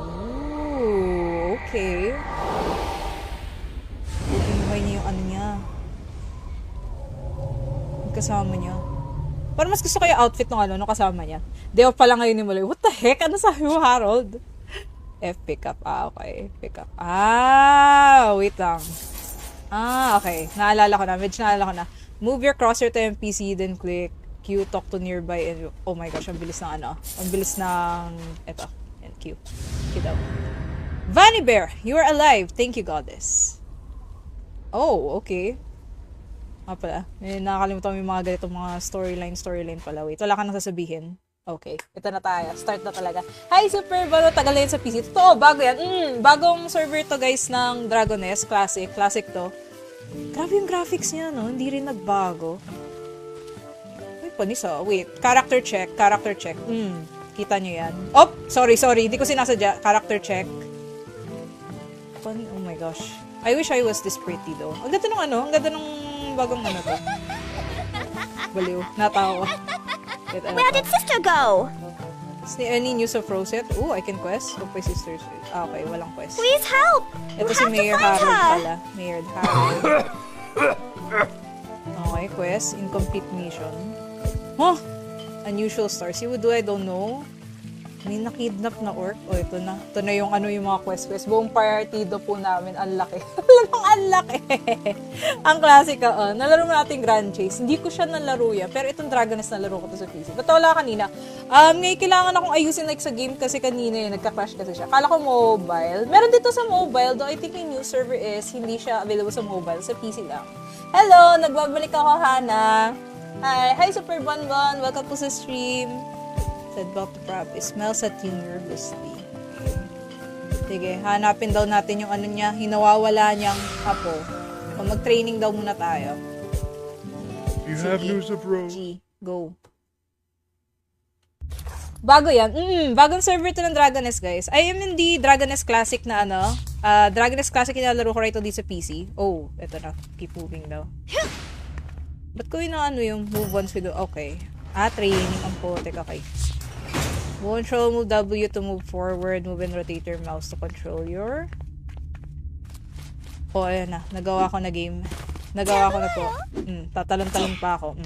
Ooh, okay. Hinimay niya yung ano niya. Yung kasama niya. Parang mas gusto ko yung outfit ng kasama niya. Deo pala ngayon ni Mulay. What the heck? Ano sabi mo, Harold? F pickup. Okay. Pickup. Wait lang. Okay. Naalala ko na. Medyo naalala ko na. Move your crosshair to NPC, then click Q, talk to nearby, and oh my gosh, ang bilis ng Ang bilis ng eto. And Q. Q daw. Vanny Bear, you are alive. Thank you, goddess. Oh, okay. Pala. Nakakalimutan mo yung mga ganitong mga storyline pala. Wait, wala ka nang sasabihin. Okay, ito na tayo. Start na talaga. Hi, Super Bano. Tagal na yun sa PC. Totoo, bago yan. Bagong server to, guys, ng Dragoness. Classic to. Grabe yung graphics niya, no? Hindi rin nagbago. Ay, panis, Wait, character check. Kita nyo yan. Oh, sorry. Hindi ko sinasadya. Character check. Oh my gosh. I wish I was this pretty, though. Ang ganda ng Ang ganda ng bagong to. Baliw. Natawa. Where did sister go? Any news of Rosette? Oh, I can quest. Hope my sister's... okay, walang quest. Please help! Ito si Mayor Harold pala. Mayor Harold. Okay, quest. Incomplete mission. Huh? Unusual stars. See what do I don't know? May nakidnap na orc. Oh, ito na. Ito na yung yung mga quest. Buong partido po namin. Ang laki. Ang laki. Ang klasika. Nalaro mo natin Grand Chase. Hindi ko siya nalaro yan. Pero itong Dragoness nalaro ko to sa PC. Ba't wala kanina? Ngayon kailangan akong ayusin sa game kasi kanina nagka-crash kasi siya. Kala ko mobile. Meron dito sa mobile. Though I think yung new server is hindi siya available sa mobile. Sa PC lang. Hello! Nagbabalik ako, Hana. Hi, Super Bonbon. Welcome po sa stream. Said about the prop. It smells at you nervously. Sige, hanapin daw natin yung niya. Hinawawala niyang apo. So, mag-training daw muna tayo. You have news of Rose. G, go. Bago yan. Bagong server to ng Dragon Nest, guys. I am in the Dragon Nest Classic na ano. Dragon Nest Classic nilalaro ko right dito sa PC. Oh, eto na. Keep moving daw. Ba't ko yung ano yung move once with... Okay. Training ang potek. Okay. Control, move W to move forward. Move and rotate your mouse to control your... Oh, ayan na. Nagawa ko na game. Nagawa ko na po. Tatalon-talon pa ako.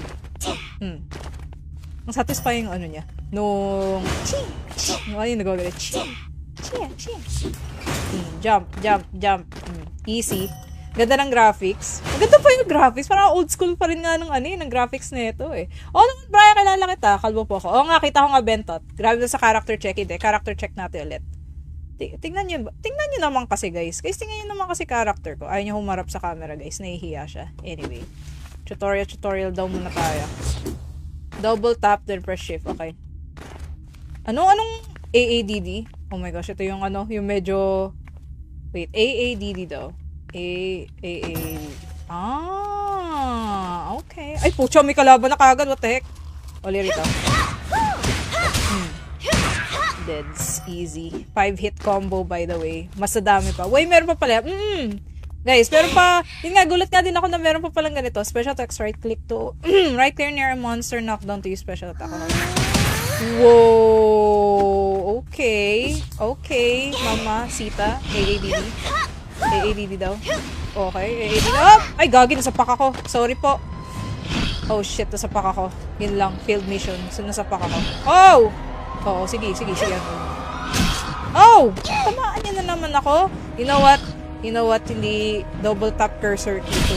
Ang satisfying yung ano niya. Nung... Ano yung nagawa galit? Jump. Easy. Ganda ng graphics. Maganda pa yung graphics. Parang old school pa rin nga ng graphics na ito eh. Oo naman, Brian, kilala kita. Kalbo po ako. Oo nga, kita ko nga Bentot. Grabe na sa character check. Hindi, character check natin ulit. Tingnan nyo naman kasi, guys. Guys, tingnan nyo naman kasi character ko. Ayaw nyo humarap sa camera, guys. Nahihiya siya. Anyway. Tutorial daw muna tayo. Double tap, then press shift. Okay. Anong AADD? Oh my gosh, ito yung yung medyo... Wait, AADD daw. Okay. Ay, pucha, may kalaban na kagad. What the heck? Oli rito. Deads. Easy. 5-hit combo, by the way. Mas dami pa. Wait, meron pa pala. Guys, meron pa. Yun nga, gulat nga din ako na meron pa palang ganito. Special text, right click to... right click near a monster, knockdown to use special attack. Whoa! Okay. Mama, Sita. AADD daw. Okay, AADD. Oh! Ay, gagi, nasapak ako. Sorry po. Oh, shit, nasapak ako. Yun lang, failed mission. So, nasapak ako. Oh! Oo, sige. Oh! Tamaan niya na naman ako. You know what? Hindi double tap cursor key to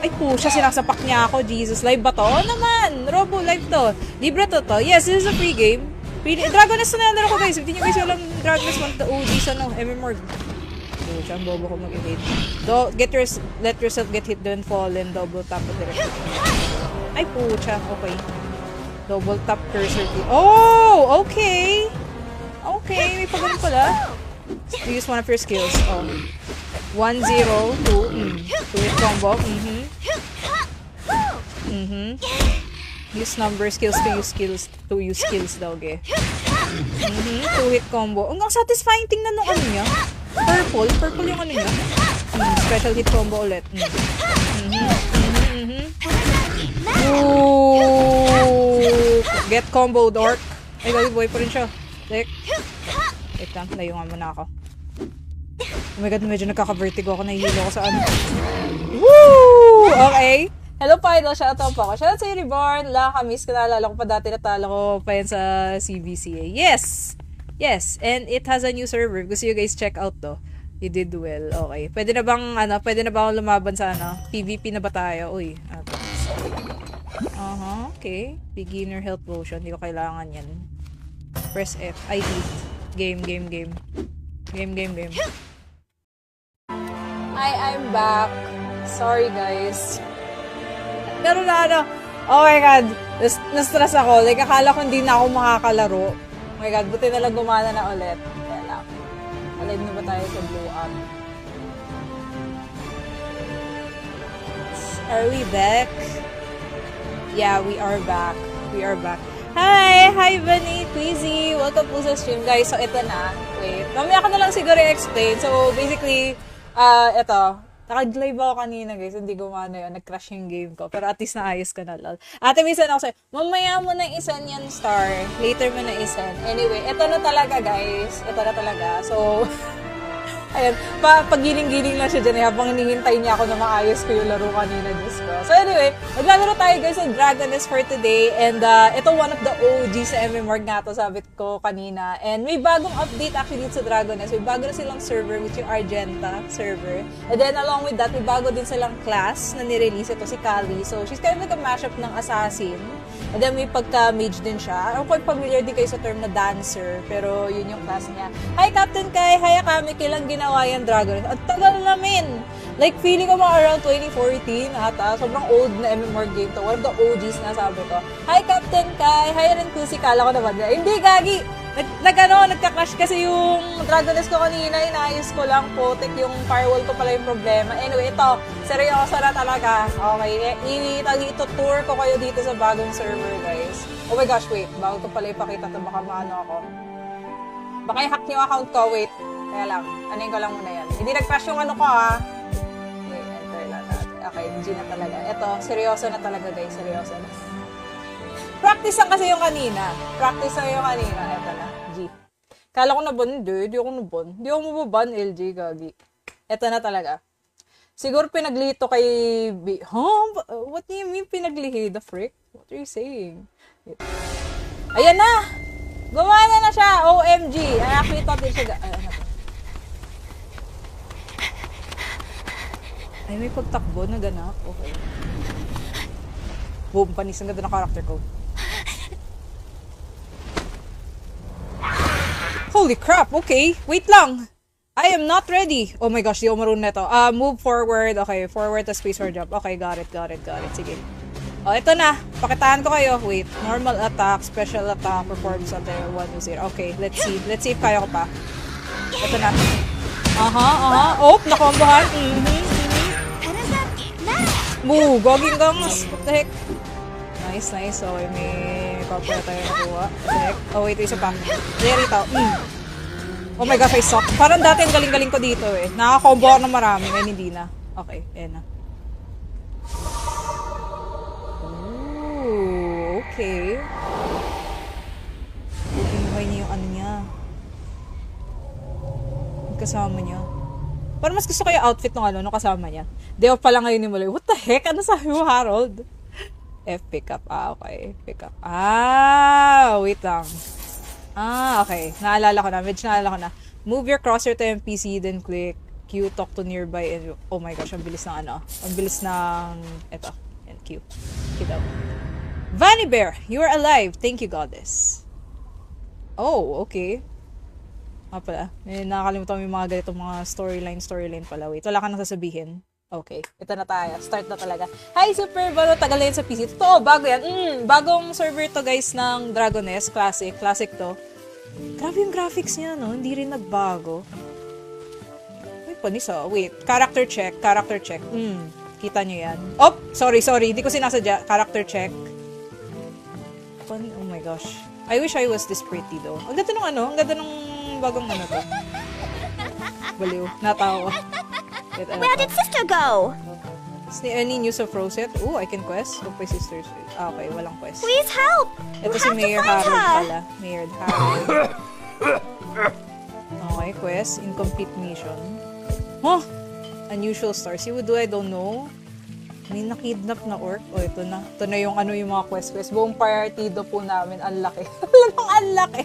Ay, pusha, sinasapak niya ako. Jesus, live ba to? Oo naman! Robo, live to. Libre to. Yes, this is a free game. Dragon Nest na nalaro ko, guys. If di nyo guys walang Dragon Nest, one of the OGs, MMORG. Pucha, ang bobo ko mag-evade. Let yourself get hit, then fall, and double tap at direct. Ay, pucha. Okay. Double tap cursor key. Oh! Okay! May pagano pala. Use one of your skills. 1, 0, 2. 2-hit combo. Use number skills to use skills daw, ge. 2-hit combo. Ang satisfying tingnan nung niya. Purple yung niya. Special hit combo ulit. Ooh! Get combo, dork. Ay, gagi, boy pa rin siya. Wait lang, layungan mo na ako. Oh my god, medyo nagkaka-vertigo ako. Nahihilo ko sa Woo! Okay. Hello, Idol. Shoutout po ako. Shoutout sa Reborn. Kamiss ko, naalala ko pa dati, natalo ko pa yan sa CBCA. Yes! And it has a new server. Gusto you guys check out to. You did well. Okay. Pwede na bang akong lumaban sa PvP na ba tayo? Uy. Okay. Beginner health potion. Hindi ko kailangan yan. Press F. ID. Game. I'm back. Sorry, guys. Pero oh my god, na-stress ako. Like, akala ko hindi na ako makakalaro. Oh my god, buti na lang gumana na ulit. Kaya lang. Alive na ba tayo sa blow up? Are we back? Yeah, we are back. Hi, Vanny, Queasy. Welcome po sa stream, guys. So, ito na. Wait. Mamaya ko na lang siguro i-explain. So, basically, ito. Naka-live ako kanina, guys. Hindi gumana yun. Nag-crash yung game ko. Pero at least naayos ka na, lol. Ate, minsan ako sa'yo, mamaya mo na isan yan, Star. Later mo na isan. Anyway, ito na talaga, guys. So, ayun, pagiling-giling lang siya dyan habang hinihintay niya ako na maayos ko yung laro kanina, Diyos ko. So anyway, maglalaro tayo, guys, ng Dragon Nest for today. And ito, one of the OG sa MMORG nga to, sabi ko kanina. And may bagong update actually sa Dragon Nest. May bago na silang server, which yung Argenta server. And then along with that, may bago din silang class na nirelease. Ito si Kali. So she's kind of like a mashup ng assassin. And then may pagka-mage din siya. I'm quite familiar din kayo sa term na dancer. Pero yun yung class niya. Hi, Captain Kai! Hi, Akami! Kailang ginawa yan Dragon Nest. At tagal namin! Like, feeling ko mga around 2014 ata. Sobrang old na MMORG game to. One of the OGs na sabi ko. Hi, Captain Kai! Hi, Renkusi! Kala ko naman. Hindi, gagi! Nagka-crash kasi yung Dragon Nest ko kanina, inayos ko lang, potek yung firewall ko pala yung problema. Anyway, ito, seryoso na talaga. Okay, ito-tour ko kayo dito sa bagong server, guys. Oh my gosh, wait. Bago ko pala ipakita ito, baka maano ako. Baka i-hack yung account ko, wait. Kaya lang, anin ko lang muna yan. Hindi nag-crash yung ano ko, ha. Okay, enter lang natin. Okay, G na talaga. Ito, seryoso na talaga, guys. Seryoso na. Practice lang kasi yung kanina. Practice lang yung kanina. Ito na, G. Kala ko na ban, hindi ako na ban. Hindi ako mababan, LG, gagi. Ito na talaga. Siguro pinaglito kay B. Huh? What do you mean pinaglihi? The frick? What are you saying? Ayan na! Gumana na siya! OMG! Nakita din siya. Ay, may pagtakbo na ganap. Okay. Boom, panis ang ganda ng character ko. Holy crap! Okay, wait lang! I am not ready! Oh my gosh, di ako marunong na ito. Move forward. Okay, forward to space or jump. Okay, got it. Sige. Oh, ito na. Pakitaan ko kayo. Wait. Normal attack, special attack, performance until 1 to 0. Okay, let's see. Let's see if kaya ko pa. Ito na. Oh, nakombohan. Moo, goging gums. What the heck? Nice. Okay, may copy na tayo nakuha. What the heck? Oh, wait, isa pa. There ito. Oh my gosh, I suck. Parang dati ang galing-galing ko dito eh. Nakakombo ako ng marami. Ngayon hindi na. Okay, ayan na. Ooh, okay. Buhay niya yung ano niya. Yung kasama niya. Parang mas gusto ko yung outfit ng nung kasama niya. Day off pala ngayon ni Mulay. What the heck? Ano sabi mo, Harold? Pick up. Okay. Pick up. Wait lang. Okay. Naalala ko na. Move your cursor to NPC, then click Q, talk to nearby, and oh my gosh, ang bilis ng Ang bilis ng eto. And Q. Q daw. Vanny Bear, you are alive. Thank you, goddess. Oh, okay. Pala. Nakakalimutan mo yung mga ganitong mga storyline pala. Wait, wala ka nang sasabihin. Okay, ito na tayo. Start na talaga. Hi, Super Bano. Tagal na yun sa PC. Totoo, bago yan. Bagong server to, guys, ng Dragoness. Classic to. Grabe yung graphics niya, no? Hindi rin nagbago. Wait, panis, wait. Character check. Kita nyo yan. Oh, sorry. Hindi ko sinasadya. Character check. Oh my gosh. I wish I was this pretty, though. Ang ganda ng Ang ganda ng bagong to. Baliw. Natawa. Where did sister go? Any news of Rosette? Oh, I can quest. Look, my sisters. Okay, walang quest. Please help! Ito si Mayor Harold pala. Mayor Harold. Okay, quest. Incomplete mission. Huh? Unusual stars. See what do I don't know? May nakidnap na orc. Oh, ito na. Ito na yung yung mga quest. Buong partido po namin. Ang laki. Ang laki.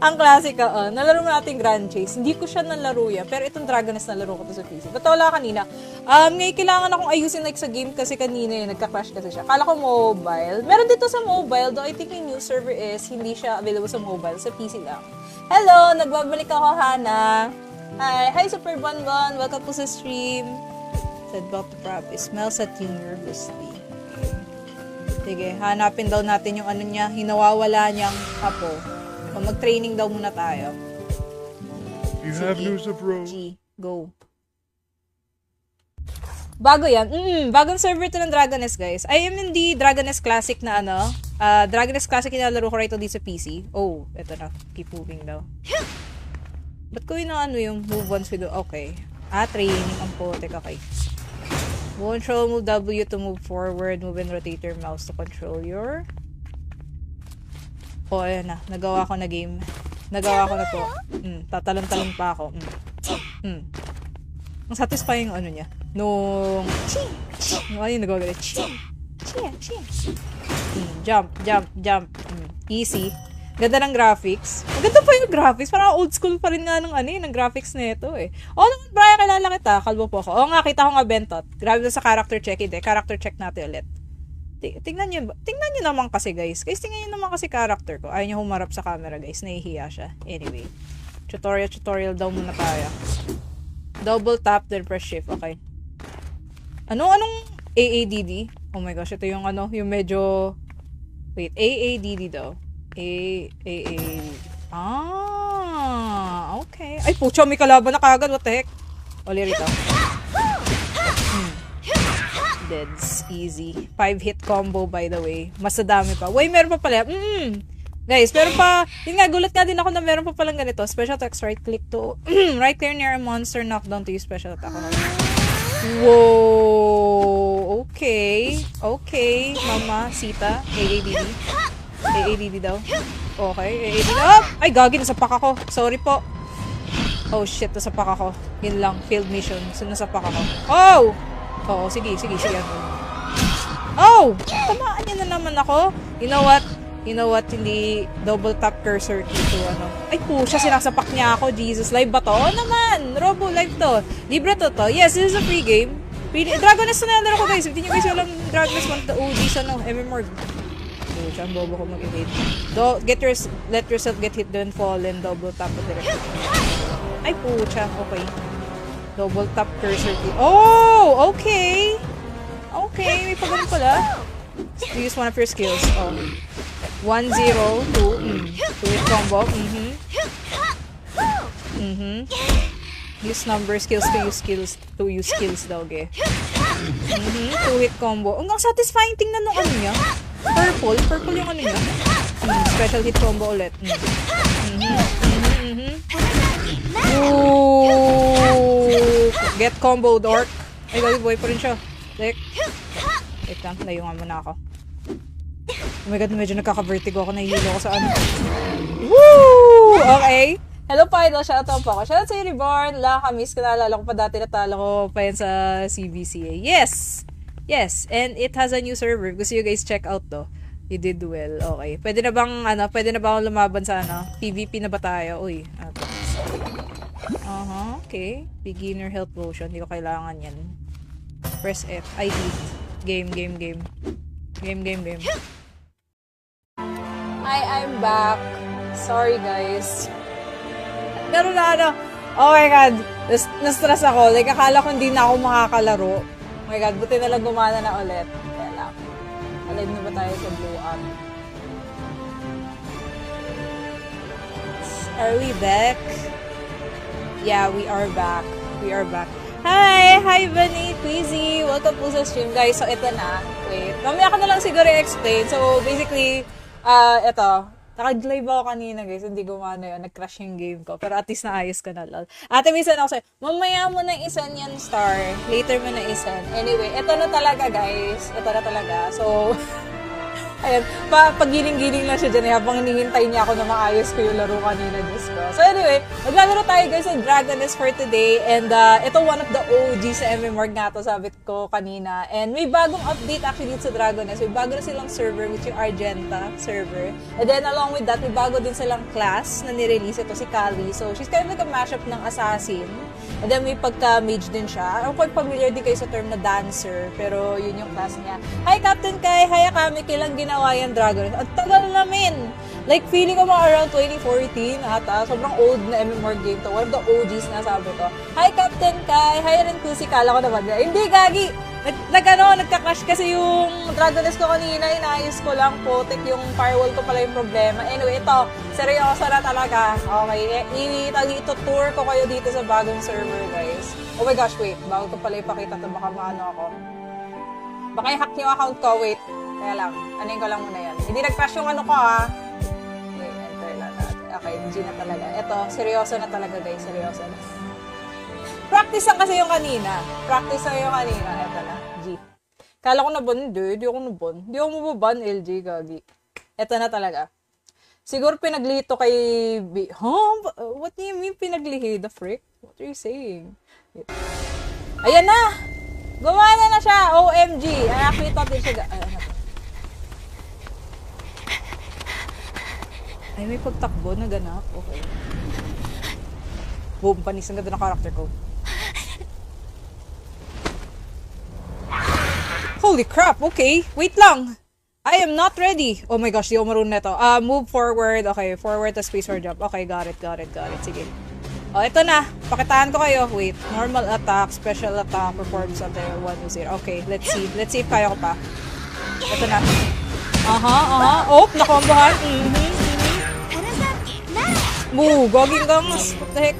Ang klasika. Nalaro mo natin Grand Chase. Hindi ko siya nalaro yan. Pero itong Dragoness nalaro ko to sa PC. Ba't wala kanina? Ngayon kailangan akong ayusin sa game kasi kanina nagka-crash kasi siya. Kala ko mobile. Meron dito sa mobile. Though I think yung new server is hindi siya available sa mobile. Sa PC lang. Hello! Nagbabalik ako, Hana. Hi, Super Bonbon. Welcome po sa stream. About the property. Smells at you nervously. Sige, hanapin daw natin yung niya, hinawawala niyang apo. O mag-training daw muna tayo. You have news of Rose? G, go. Bago yan. Bagong server to ng Dragoness, guys. I am in the Dragoness Classic na Dragoness Classic inalaro ko right dito sa PC. Oh, eto na. Keep moving daw. Ba't ko yun yung move once we do? Okay. Training ang potek. Okay. Control, move W to move forward, move and rotate your mouse to control your... Oh, ayan na. Nagawa ko na game. Nagawa ko na po. Tatalon-talon pa ako. Ang satisfying niya. Nung... Ano yung nagawa galit? Jump. Easy. Ganda ng graphics. Maganda pa yung graphics. Parang old school pa rin nga ng graphics na ito eh. Naman, Brian, kilala kita. Kalbo po ako. Nga, kita ko nga Bentot. Grabe sa character check. Hindi, character check natin ulit. Tingnan nyo naman kasi, guys. Tingnan nyo naman kasi character ko. Ayaw nyo humarap sa camera, guys. Nahihiya siya. Anyway. Tutorial daw muna tayo. Double tap, then press shift. Okay. Anong AADD? Oh my gosh, ito yung yung medyo... Wait, AADD daw. Okay. Ay, pucha, may kalaban na kagad. What the heck? Oli rito. Deads. Easy. 5-hit combo, by the way. Mas dami pa. Wait, meron pa pala. Guys, meron pa. Yun nga, gulat nga din ako na meron pa palang ganito. Special attacks, right click to right clear near a monster, knockdown to use special attack. Whoa. Okay. Okay. Mama, Sita. AADD. AADD daw. Okay. AADD. Oh! Ay, gagi. Nasapak ako. Sorry po. Oh, shit. Nasapak ako. Yun lang. Failed mission. So, nasapak ako. Oh! Oo, sige. Oh! Tamaan niya na naman ako. You know what? Hindi double tap cursor key to ano. Ay, pusha. Sinasapak niya ako. Jesus. Live ba to? Oo naman. Robo, live to. Libre to. Yes, this is a free game. Dragon Nest na nalaro ko, guys. Hindi nyo guys alam Dragon Nest 1 the OGs ano. MMORG. Pucha, ang bobo ko mag-evade. Let yourself get hit, then fall, and double tap the direction. Ay, pucha. Okay. Double tap cursor key. Oh! Okay! Okay, may pagano pala. Use one of your skills. Oh. 1, 0, 2. 2-hit combo. Use number skills to use skills daw, ge. 2-hit combo. Ang satisfying tingnan nung ano niya. Purple yung ano niya. Special hit combo ulit. Ooh! Get combo, dork. Ay, gagi, boy pa rin siya. Wait lang, layo nga muna ako. Oh my god, medyo nagkaka-vertigo ako. Nahihilo ko sa ano. Woo! Okay. Hello, Idol. Shoutout po ako. Shoutout sa Reborn. Miss ko, naalala ko pa dati natalo ko pa yan sa CBCA. Yes! And it has a new server. Gusto you guys check out to. You did well. Okay. Pwede na bang lumaban sa PvP na ba tayo? Uy. Okay. Beginner health potion. Hindi ko kailangan yan. Press F. I eat. Game. I'm back. Sorry, guys. Pero oh my god. Na-stress ako. Like, akala ko hindi na ako makakalaro. Oh my god, buti na lang gumana na ulit. Kaya lang. Alive na ba tayo sa blow up? Are we back? Yeah, we are back. Hi, Bunny, Queasy. Welcome po sa stream, guys. So, ito na. Wait. Mamaya ko na lang siguro i-explain. So, basically, ito. Naka-live ako kanina, guys. Hindi gumana yun. Nag-crash yung game ko. Pero at least naayos ka na, lol. Ate, minsan ako sa'yo, mamaya mo na isan yan, Star. Later mo na isan. Anyway, ito na talaga, guys. Ito na talaga. So, ayan. Pagiling-giling lang siya dyan. Habang hinihintay niya ako na maayos ko yung laro kanina, Diyos ko. So, anyway, maglalaro tayo, guys, sa Dragon Nest for today. And, ito one of the OG sa MMORG nga to, sabi ko kanina. And may bagong update actually sa Dragon Nest. May bago na silang server, which yung Argenta server. And then, along with that, may bago din silang class na nirelease. Ito si Kali. So, she's kind of like a mashup ng assassin. And then, may pagka-mage din siya. I'm quite familiar din kayo sa term na dancer. Pero, yun yung class niya. Hi, Captain Kai! Hi, Akami! Kailang ginawa yan, Dragon Nest? At tagal namin! Like, feeling ko mga around 2014 ata. Sobrang old na MMORG game to. One of the OGs na sabi ko. Hi, Captain Kai! Hi, rin Kusi. Kala ko naman. Hindi, gagi! Nagka-crash kasi yung Dragon Nest ko kanina. Inayos ko lang. Potek yung firewall ko pala yung problema. Anyway, ito. Seryoso na talaga. Okay. Ito-tour ko kayo dito sa bagong server, guys. Oh my gosh, wait. Bago ko pala ipakita ito. Baka maano ako. Baka i-hack yung account ko. Wait. Kaya lang. Anin ko lang muna yan. Hindi nag-crash yung ano ko, ha. Okay, enter lang natin. Okay, G na talaga. Ito, seryoso na talaga, guys. Seryoso na. Practice lang kasi yung kanina. Ito na. G. Kala ko naban, hindi ako naban. Hindi ako mababan, LG, gagi. Ito na talaga. Siguro pinaglito kay Huh? What do you mean pinaglihi? The frick? What are you saying? Ayan na! Gumana na siya! OMG! I actually thought din siya... Ay, may pagtakbo na ganap. Okay. Boom, panis ang ganda ng character ko. Holy crap, okay. Wait lang. I am not ready. Oh my gosh, di ako marunong na ito. Move forward. Okay, forward to space or jump. Okay, got it. Sige. Oh, ito na. Pakitaan ko kayo. Wait. Normal attack, special attack, perform something, 1 to 0. Okay, let's see. Let's see if kaya ko pa. Ito na. Oh, nakombohan. Moo, goging gangs. What the heck?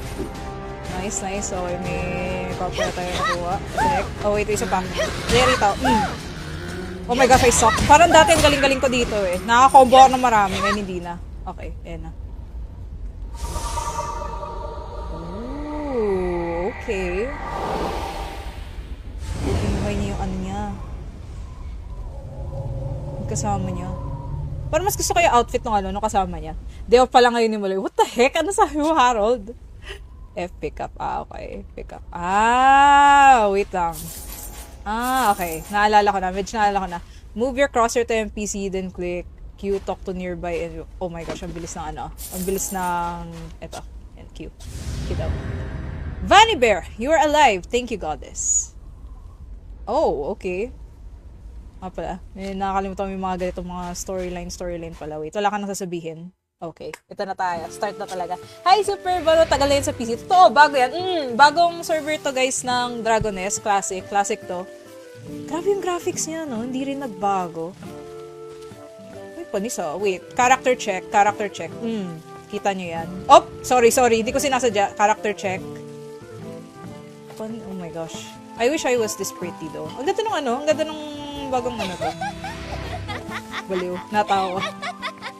Nice. So, may May copy na tayo nakuha. Check. Oh, wait, isa pa. There ito. Oh my gosh, I suck. Parang dati ang galing-galing ko dito eh. Nakaka-combo ako ng marami, ngayon hindi na. Okay, ayan na. Ooh, okay. Pinuhay niya yung ano niya. Yung kasama niya. Parang mas gusto ko yung outfit ng nung kasama niya. Day off pala ngayon ni Muloy. What the heck? Ano sabi mo, Harold? F pickup. Ah, okay. Pickup. Ah, wait lang. Ah, okay. Naalala ko na. Medyo naalala ko na. Move your cursor to MPC, then click Q, talk to nearby, and oh my gosh, ang bilis ng Ang bilis ng eto. And Q. Q daw. Vanny Bear, you are alive. Thank you, goddess. Oh, okay. Ah, pala. Nakakalimutan mo yung mga ganitong mga storyline pala. Wait, wala ka nang sasabihin. Okay, ito na tayo. Start na talaga. Hi, Super Bano. Tagal na yun sa PC. Totoo, bago yan. Bagong server to, guys, ng Dragoness. Classic. Classic to. Grabe yung graphics niya, no? Hindi rin nagbago. Wait, panis, oh. Wait. Character check. Character check. Kita nyo yan. Oh! Sorry. Hindi ko sinasadya. Character check. Oh my gosh. I wish I was this pretty, though. Ang ganda nung Ang ganda nung bagong to. Baliw. Natawa.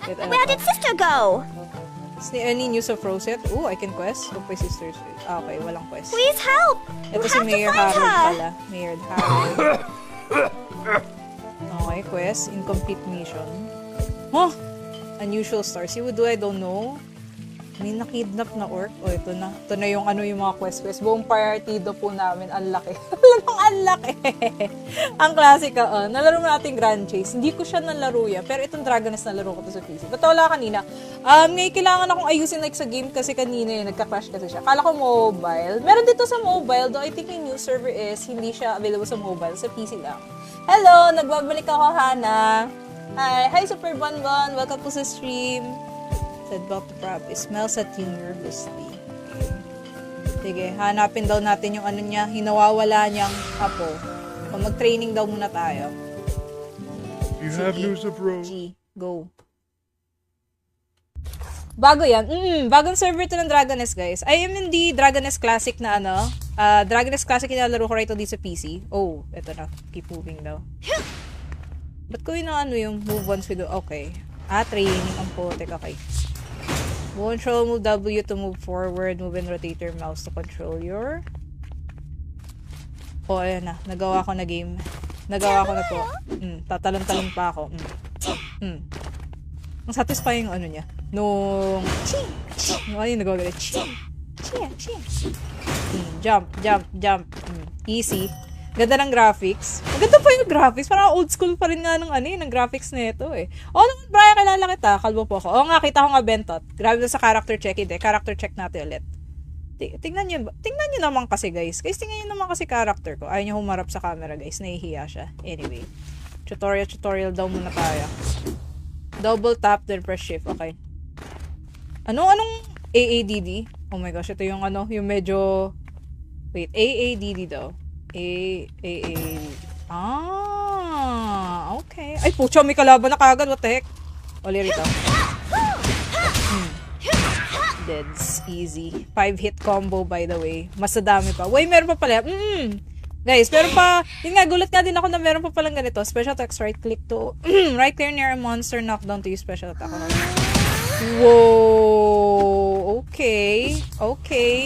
Where did sister go? Any news of Rosette? Oh, I can quest. Hope my sisters. Ah, okay, walang quest. Please help! Ito si Mayor Harold pala. Mayor Harold. Okay, quest. Incomplete mission. Huh? Unusual stars. See what do I don't know? May nakidnap na orc. Oh, ito na. Ito na yung yung mga quest. Buong partido po namin. Ang laki. Ang laki. Ang klasika. Nalaro natin Grand Chase. Hindi ko siya nalaro yan. Pero itong Dragoness nalaro ko to sa PC. Ba't wala kanina? Ngayon kailangan akong ayusin sa game kasi kanina nagka-crash kasi siya. Kala ko mobile. Meron dito sa mobile. Though I think yung new server is hindi siya available sa mobile. Sa PC lang. Hello! Nagbabalik ako, Hana. Hi, Super Bonbon. Welcome to sa stream. Said about the prop. It smells at you nervously. Sige, hanapin daw natin yung niya. Hinawawala niyang apo. O mag-training daw muna tayo. You have news of Rose. G, go. Bago yan. Bagong server to ng Dragoness, guys. I am in the Dragoness Classic na Dragoness Classic yung nalaro ko right dito sa PC. Oh, eto na. Keep moving daw. Ba't ko yun yung move once with okay. Training ang potek. Okay. Control, move W to move forward. Move and rotate your mouse to control your... Oh, ayan na. Nagawa ko na game. Nagawa ko na po. Tatalon-talon pa ako. Ang satisfying niya. Nung... Ano yung nagawa galit? Jump. Easy. Ganda ng graphics. Maganda pa yung graphics. Parang old school pa rin nga ng graphics na ito eh. Oo naman, Brian, kalala kita. Kalbo po ako. Oo nga, kita ko nga Bentot. Grabe na sa character check. Hindi, character check natin ulit. Tingnan nyo naman kasi, guys. Guys, tingnan nyo naman kasi character ko. Ayaw nyo humarap sa camera, guys. Nahihiya siya. Anyway. Tutorial daw muna tayo. Double tap, then press shift. Okay. Anong AADD? Oh my gosh, ito yung yung medyo... Wait, AADD daw. Okay. Ay, pucha, may kalaban na kagad. What the heck? Oli rito. Deads. Easy. 5-hit combo, by the way. Mas dami pa. Wait, meron pa pala. Guys, meron pa. Yun nga, gulat nga din ako na meron pa palang ganito. Special text, right click to right clear near a monster, knockdown to use special attack. Whoa. Okay.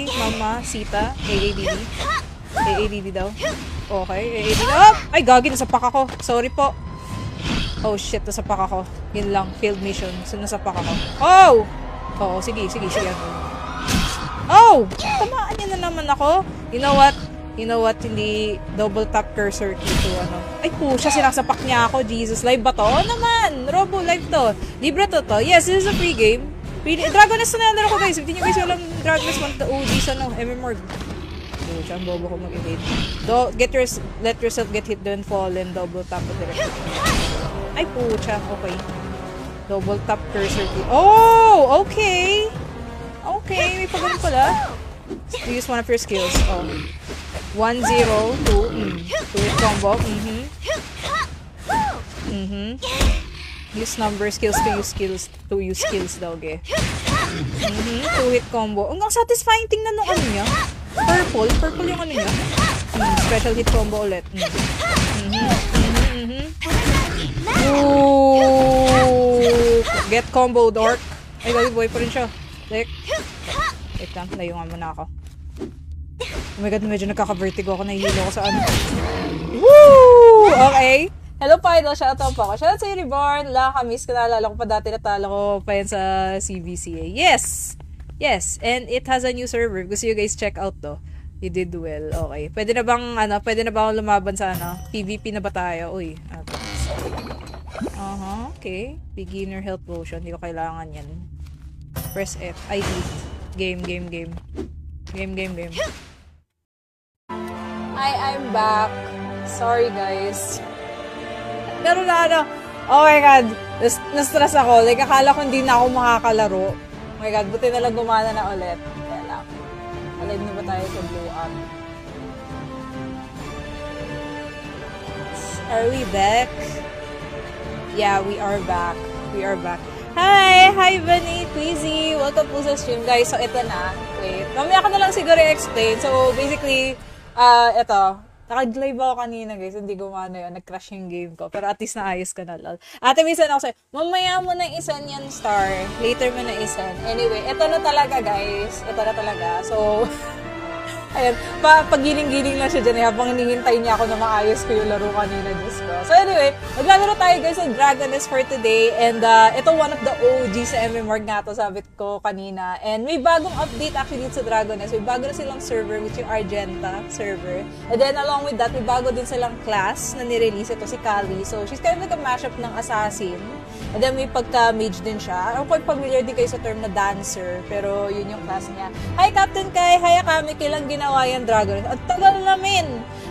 Mama, Sita. AADD daw. Okay, AADD. Ay, gagi, nasapak ako. Sorry po. Oh, shit, nasapak ako. Yun lang, failed mission. So, nasapak ako. Oh! Oo, sige. Oh! Tamaan niya na naman ako. You know what? Hindi double tap cursor key to Ay, pusha, sinasapak niya ako. Jesus, live ba to? Oo naman! Robo, live to. Libre to. Yes, this is a free game. Dragoness na nalaro ko, guys. If hindi nyo guys walang Dragoness, OG sa MMORG. Ang bobo ko mag-evade. Let yourself get hit, then fall, and double tap ko direct. Ay, pucha. Okay. Double tap cursor key. Oh! Okay! May pagano pala. To use one of your skills. 1, 0, 2. 2-hit combo. Use number skills to use skills daw, ge. 2-hit combo. Ang satisfying tingnan nung niya. Purple? Purple yung ano niya? Special hit combo ulit. Ooh! Get combo, dork. Ay, gagi, boy pa rin siya. Wait lang, layungan muna ako. Oh my god, medyo nagkaka-vertigo ako. Nahihilo ko sa ano. Woo! Okay. Hello, Idol. Shoutout po ako. Shoutout sa Reborn. Miss ko, naalala ko pa dati natalo ko pa yan sa CVCA. Yes! Yes, and it has a new server. Gusto you guys check out to. You did well. Okay. Pwede na bang, pwede na ba akong lumaban sa, PvP na ba tayo? Uy. Okay. Beginner health potion. Hindi ko kailangan yan. Press F. I eat. Game. I'm back. Sorry, guys. Pero oh my god. Na-stress ako. Like, akala ko hindi na ako makakalaro. Oh my god, buti na lang gumana na ulit. Kaya lang. Alive na ba tayo sa blow up? Are we back? Yeah, we are back. We are back. Hi! Hi, Bunny! Queasy! Welcome po sa stream, guys. So, ito na. Wait. Mamaya ko na lang siguro i-explain. So, basically, ito. Naka-live ako kanina, guys. Hindi gumana yun. Nag-crash yung game ko. Pero at least naayos ka na, lol. Ate, minsan ako sa'yo, mamaya mo na isan yan, Star. Later mo na isan. Anyway, ito na talaga, guys. Ito na talaga. So, ayun. Pagiling-giling lang siya dyan. Habang hinihintay niya ako na maayos ko yung laro kanina, Diyos ko. So, anyway, maglalaro tayo, guys, sa Dragoness for today. And, ito one of the OG sa MMORG nga to, sabi ko kanina. And may bagong update actually dito sa Dragoness. May bago na silang server, which yung Argenta server. And then, along with that, may bago din silang class na nirelease. Ito si Kali. So, she's kind of like a mashup ng assassin. And then, may pagka-mage din siya. Ako familiar din kayo sa term na dancer. Pero, yun yung class niya. Hi, Captain Kai! Hi, Akami! Kailang ginawa yan, Dragoness? At tagal namin!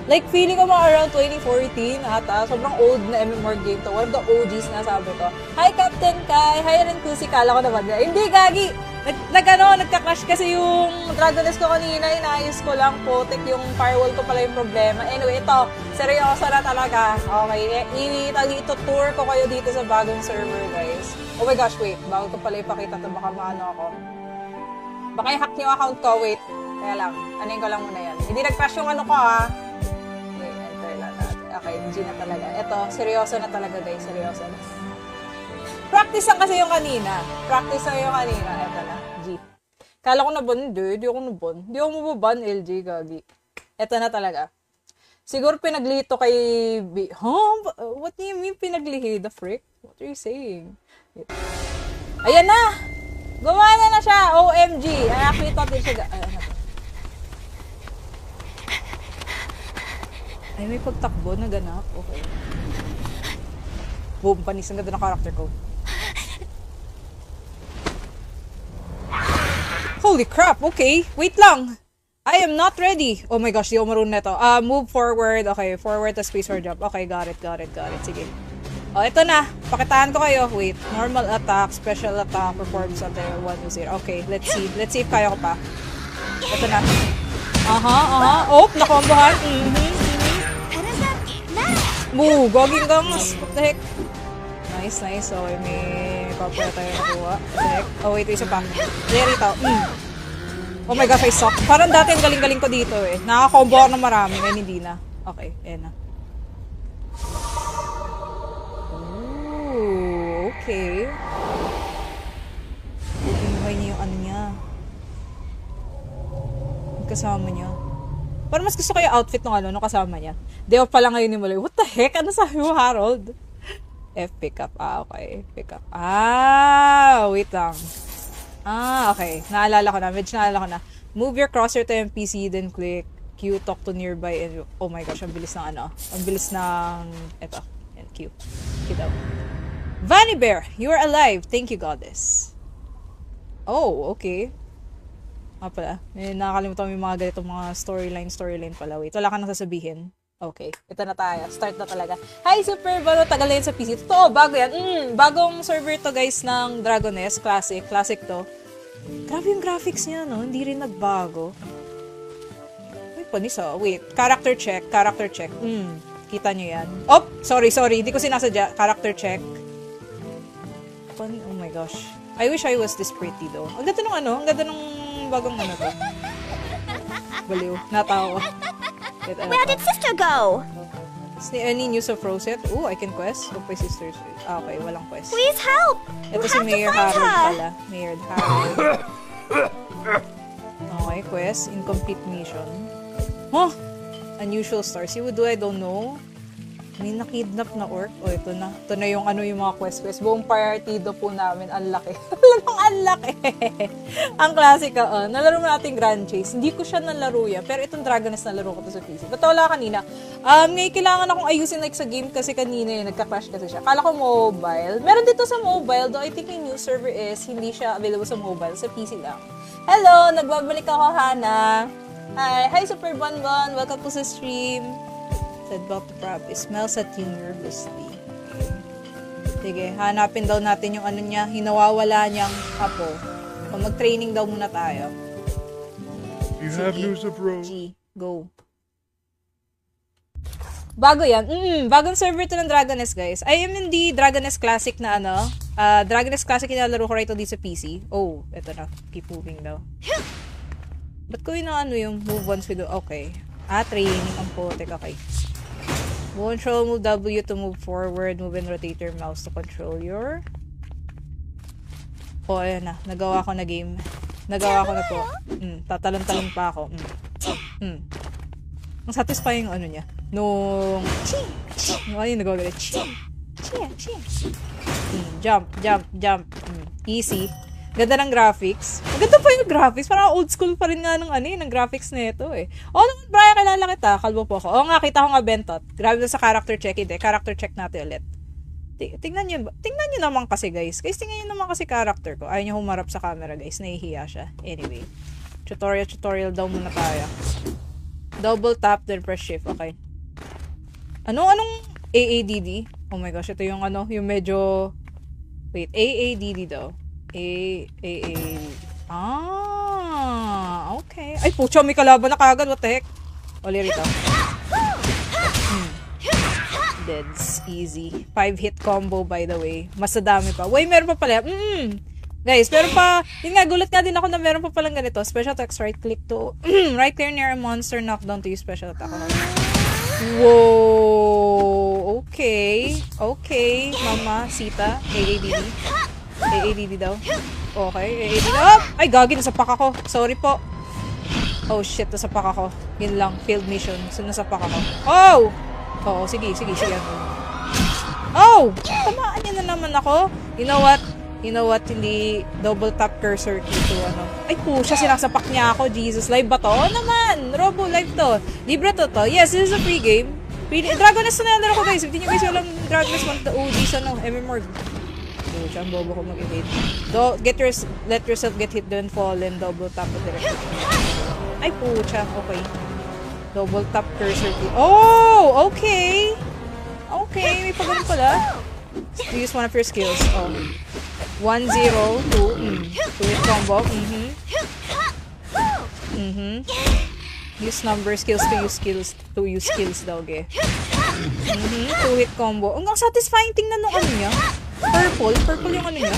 Like, feeling ko mga around 2014 ata. Sobrang old na MMORG game to. One of the OGs na sabi ko. Hi, Captain Kai! Hi, Renkusi! Kala ko naman. Hindi, gagi! Nagka-crash kasi yung Dragoness ko kanina. Inayos ko lang. Potek yung firewall ko pala yung problema. Anyway, ito. Seryoso na talaga. Okay. Ito-tour ko kayo dito sa bagong server, guys. Oh my gosh, wait. Bago ko pala ipakita ito. Baka maano ako. Baka i-hack yung account ko. Wait. Kaya lang. Anin ko lang muna yan. Hindi nag-crash yung ano ko, ha. Okay, enter lang natin. Okay, G na talaga. Ito, seryoso na talaga, guys. Seryoso na. Practice lang kasi yung kanina. Practice lang yung kanina. Ito na. G. Kala ko na ban? Hindi ako na ban. Hindi ako mababan, LG, gagi. Ito na talaga. Siguro pinaglito kay B. Huh? What do you mean pinaglihi? The frick? What are you saying? Ayan na! Gumana na siya! OMG! Ay, actually, thought din siya. Ayan na to. Ay, may pagtakbo na ganap. Okay. Boom, panis. Ang ganda ng character ko. Holy crap! Okay, wait lang! I am not ready! Oh my gosh, di ako marunong na ito. Move forward. Okay, forward to space for jump. Okay, got it. Sige. Oh, ito na. Pakitaan ko kayo. Wait. Normal attack, special attack, performs at 1 to 0. Okay, let's see. Let's see if kaya ko pa. Ito na. Oh, nakombohan. Moo, goging gamas. What the heck? Nice. Okay, may papaya tayo nakuha. What the heck? Oh, wait, isa pa. There ito. Oh my gosh, I suck. Parang dati ang galing-galing ko dito eh. Nakakombo ako ng marami. Ngayon hindi na. Okay, ayan na. Ooh, okay. Hinimay niya yung ano niya. Yung kasama niya. Parang mas gusto ko yung outfit ng nung kasama niya. Deo pa lang ngayon ni Mulay. What the heck? Ano sabi mo, Harold? F pickup. Okay. Pickup. Wait lang. Okay. Naalala ko na. Medyo naalala ko na. Move your crosshair to NPC, then click Q, talk to nearby, and oh my gosh, ang bilis ng Ang bilis ng eto. And Q. Q daw. Vanny Bear, you are alive. Thank you, goddess. Oh, okay. Pala. Nakakalimutan mo yung mga ganitong mga storyline pala. Wait, wala ka nang sasabihin. Okay, ito na tayo. Start na talaga. Hi, Super Bano. Tagal na yun sa PC. Totoo, bago yan. Bagong server to, guys, ng Dragoness. Classic to. Grabe yung graphics niya, no? Hindi rin nagbago. Ay, panis, Wait, character check. Kita nyo yan. Oh, sorry. Hindi ko sinasadya. Character check. Oh my gosh. I wish I was this pretty, though. Ang ganda ng Ang ganda ng bagong to. Baliw. Natawa ko. Wait, ano Where to? did sister go? Any news of Rosette? Oh, I can quest. Hope my sisters. Ah, okay, walang quest. Please help! Ito We si have to Mayor find Harold her. pala. Mayor Harold. Okay, quest. Incomplete mission. Huh? Unusual stars. See what do I don't know? May nakidnap na orc. O, ito na. Ito na yung yung mga quest. Buong partido po namin. Ang laki. Ang laki. Ang klasika. Nalaro mo natin Grand Chase. Hindi ko siya nalaro yan. Pero itong Dragoness nalaro ko to sa PC. Ba't wala kanina? Ngayon kailangan akong ayusin like sa game kasi kanina nagka-crash kasi siya. Kala ko mobile. Meron dito sa mobile. Though I think yung new server is hindi siya available sa mobile. Sa PC lang. Hello! Nagbabalik ako, Hana. Hi, Super Bonbon. Welcome po sa stream. Said about the prop. It smells at you nervously. Sige, hanapin daw natin yung niya. Hinawawala niyang apo. So, mag-training daw muna tayo. You have news of Rose. G, go. Bago yan. Bagong server to ng Dragoness, guys. I am in the Dragoness Classic na Dragoness Classic nilalaro ko right dito sa PC. Oh, eto na. Keep moving daw. Ba't ko yung yung move once with okay. Training ang potek. Okay. Control, move W to move forward. Move and rotate your mouse to control your... Oh, ayan na. Nagawa ko na game. Nagawa ko na po. Tatalon-talon pa ako. Ang satisfying yung niya. Nung... yung nagawa galit. Jump. Easy. Ganda ng graphics. Maganda pa yung graphics. Parang old school pa rin nga ng graphics na ito eh. Naman, Brian, kilala kita. Kalbo po ako. Nga, kita ko nga Bentot. Grabe na sa character check. Hindi, character check natin ulit. Tingnan nyo naman kasi, guys. Guys, tingnan nyo naman kasi character ko. Ayaw nyo humarap sa camera, guys. Nahihiya siya. Anyway. Tutorial daw muna tayo. Double tap, then press shift. Okay. Anong AADD? Oh my gosh, ito yung yung medyo... Wait, AADD daw. Okay. Ay, pucha, may kalaban na kagad. What the heck? Oli rito. Deads. Easy. 5-hit combo, by the way. Mas dami pa. Wait, meron pa pala. Guys, meron pa. Yun nga, gulat nga din ako na meron pa palang ganito. Special text, right click to right clear near a monster, knockdown to use special attack. Whoa. Okay. Mama, Sita. AADD daw. Okay, AADD. Ay, gagi, nasapak ako. Sorry po. Oh, shit, nasapak ako. Yun lang, failed mission. So, nasapak ako. Oh! Oo, sige. Oh! Tamaan niya na naman ako. You know what? Hindi double tap cursor key to Ay, pusha, sinasapak niya ako. Jesus, live ba to? Naman! Robo, live to. Libre to. Yes, this is a free game. Dragoness na nalaro ko, guys. If di nyo guys walang Dragoness, one of the OGs, MMORG. Pucha, ang bobo ko mag-evade. Let yourself get hit, then fall, and double tap the direction. Ay, pucha. Okay. Double tap cursor key. Oh! Okay! May pagano pala. Use one of your skills. 1, 0, 2. 2-hit combo. Use number skills to use skills daw, ge. 2-hit combo. Ang satisfying tingnan nung niya. Purple yung niya.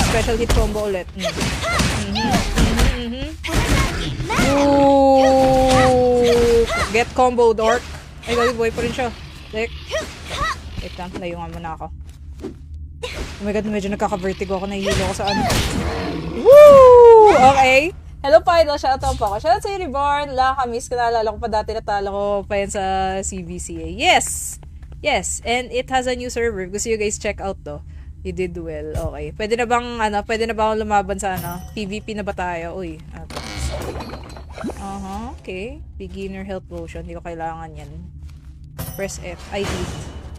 Special hit combo ulit. Ooh, get combo, dork. Ay, gagi, boy pa rin siya. Wait lang, layungan mo na ako. Oh my god, medyo nagkaka-vertigo ako. Nahihilo ko sa Woo! Okay. Hello, Idol. Shoutout pa ako. Shoutout sa Reborn. Miss ko, naalala ko pa dati, natalo ko pa yan sa CBCA. Yes! And it has a new server. Gusto you guys check out to. You did well. Okay. Pwede na bang akong lumaban sa PvP na ba tayo? Uy. Okay. Beginner health potion. Hindi ko kailangan yan. Press F. ID.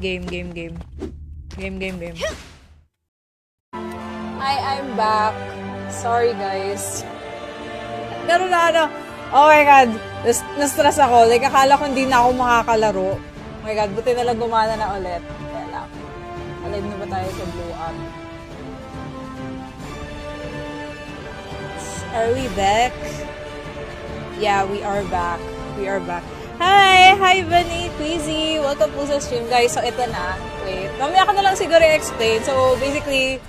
Game. Hi, I'm back. Sorry, guys. Pero oh my god. Na-stress ako. Like, akala ko hindi na ako makakalaro. Oh my god, buti na lang gumana na ulit. Kaya lang. Alive na ba tayo sa blow up? Are we back? Yeah, we are back. Hi, Vanny, Queasy. Welcome po sa stream, guys. So, ito na. Wait. Mamaya ko na lang siguro i-explain. So, basically,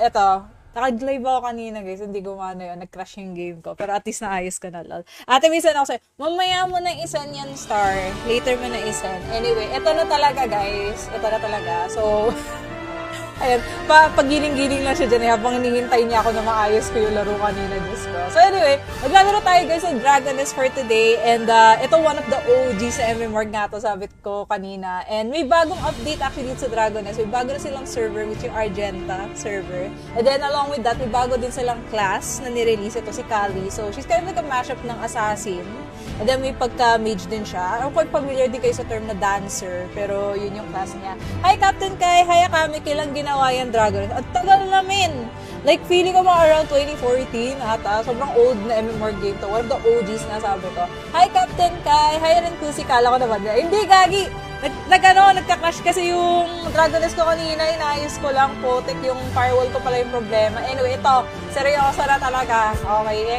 ito. Naka-live ako kanina guys, hindi gumana yun, nag-crash yung game ko. Pero at least naayos ka na lol. Ate, minsan ako sa'yo, mamaya mo na isan yan star, later mo na isan. Anyway, ito na talaga guys, ito na talaga. So, ayun, pagiling-giling lang siya dyan habang hinihintay niya ako na maayos ko yung laro kanina, Diyos ko. So anyway, maglalaro tayo guys ng Dragoness for today. And ito one of the OG sa MMORG nga to, sabi ko kanina. And may bagong update actually sa Dragoness. May bago na silang server, which yung Argenta server. And then along with that, may bago din silang class na nirelease. Ito si Kali. So she's kind of like a mashup ng assassin. And then may pagka-mage din siya. I'm quite familiar din kayo sa term na dancer. Pero yun yung class niya. Hi Captain Kai! Hi Akami! Kailang ginawa yan Dragon. At tagal namin! Like feeling ko mga around 2014 ata. Sobrang old na MMORG game to. One of the OGs na sabi ko. Hi Captain Kai! Hi rin Kusi! Kala ko naman. Hindi gagi! Nagka-crash kasi yung Dragoness ko kanina, inayos ko lang, putik yung firewall ko pala yung problema. Anyway, ito, seryoso na talaga. Okay,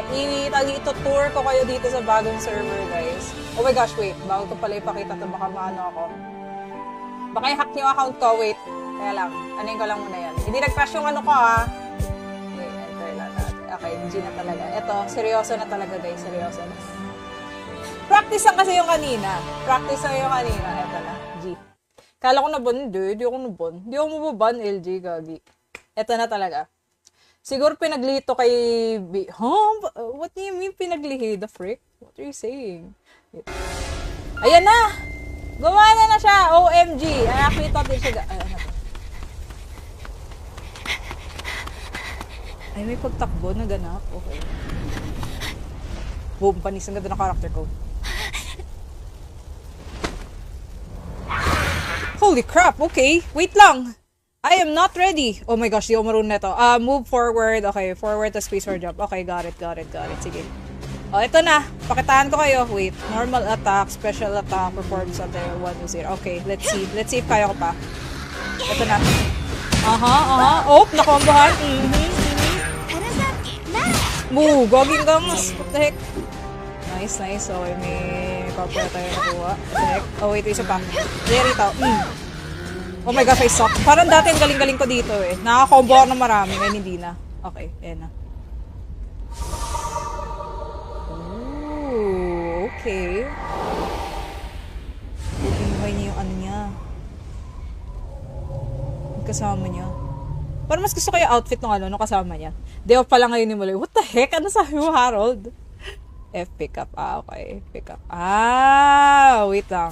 ito-tour ko kayo dito sa bagong server, guys. Oh my gosh, wait, bago ko pala ipakita ito, baka maano ako. Baka i-hack yung account ko, wait. Kaya lang, anin ko lang muna yan. Hindi nag-crash yung ano ko, ha. Okay, enter lang natin. Okay, G na talaga. Ito, seryoso na talaga, guys, seryoso na. Practice lang kasi yung kanina. Practice lang yung kanina. Eto na. G. Kala ko na ban. Hindi ako na ban. Hindi ako mababan, LG, gagi. Eto na talaga. Siguro pinaglito kay B. Huh? What do you mean pinaglihi? The frick? What are you saying? Ayan na! Gumana na siya! OMG! Nakakita din siya. Ay, may pagtakbo na ganap. Okay. Boom, panis ang ganda ng character ko. Holy crap, okay. Wait lang. I am not ready. Oh my gosh, di ako marunong neto. Move forward. Okay, forward to space or jump. Okay, got it. Sige. Oh, ito na. Pakitaan ko kayo. Wait. Normal attack, special attack, performs until 1 to 0. Okay, let's see. Let's see if kaya ko pa. Ito na. Oh, nakombohan. Moo, goging gums. What the heck? Nice. Okay, may corporate tayo nakuha. Check. Oh, wait, isa pa. There ito. Oh my gosh, I suck. Parang dati ang galing-galing ko dito eh. Nakaka-combo ako ng marami. Ngayon hindi na. Okay, ayan na. Ooh, okay. Buhay niya yung ano niya. Yung kasama niya. Parang mas gusto ko yung outfit ng nung kasama niya. Day off pala ngayon ni Mulay. What the heck? Ano sabi mo, Harold? F pick up. Okay. Pick up. Wait lang.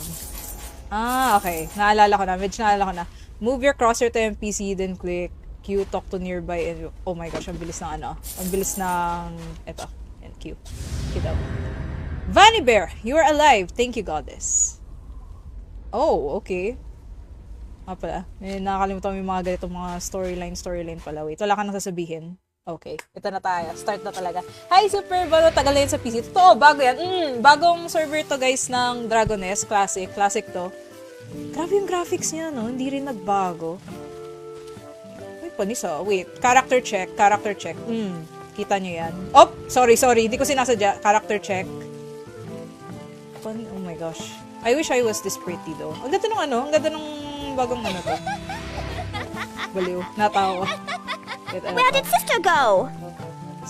Okay. Naalala ko na. Move your cursor to NPC, then click Q, talk to nearby, and oh my gosh, ang bilis ng Ang bilis ng eto. And Q. Q daw. Vanny Bear, you are alive. Thank you, goddess. Oh, okay. Pala. Nakakalimutan mo yung mga ganitong mga storyline pala. Wait, wala ka nang sasabihin. Okay, ito na tayo. Start na talaga. Hi, super balo. Tagal na yun sa PC. Totoo, bago yan. Bagong server to guys ng Dragoness. Classic to. Grabe yung graphics niya, no? Hindi rin nagbago. Wait, panis wait. Character check. Kita nyo yan. Oh, sorry. Hindi ko sinasadya. Character check. Oh my gosh. I wish I was this pretty though. Ang ganda ng Ang ganda ng bagong to. Baliw. Natawa. Where did sister go?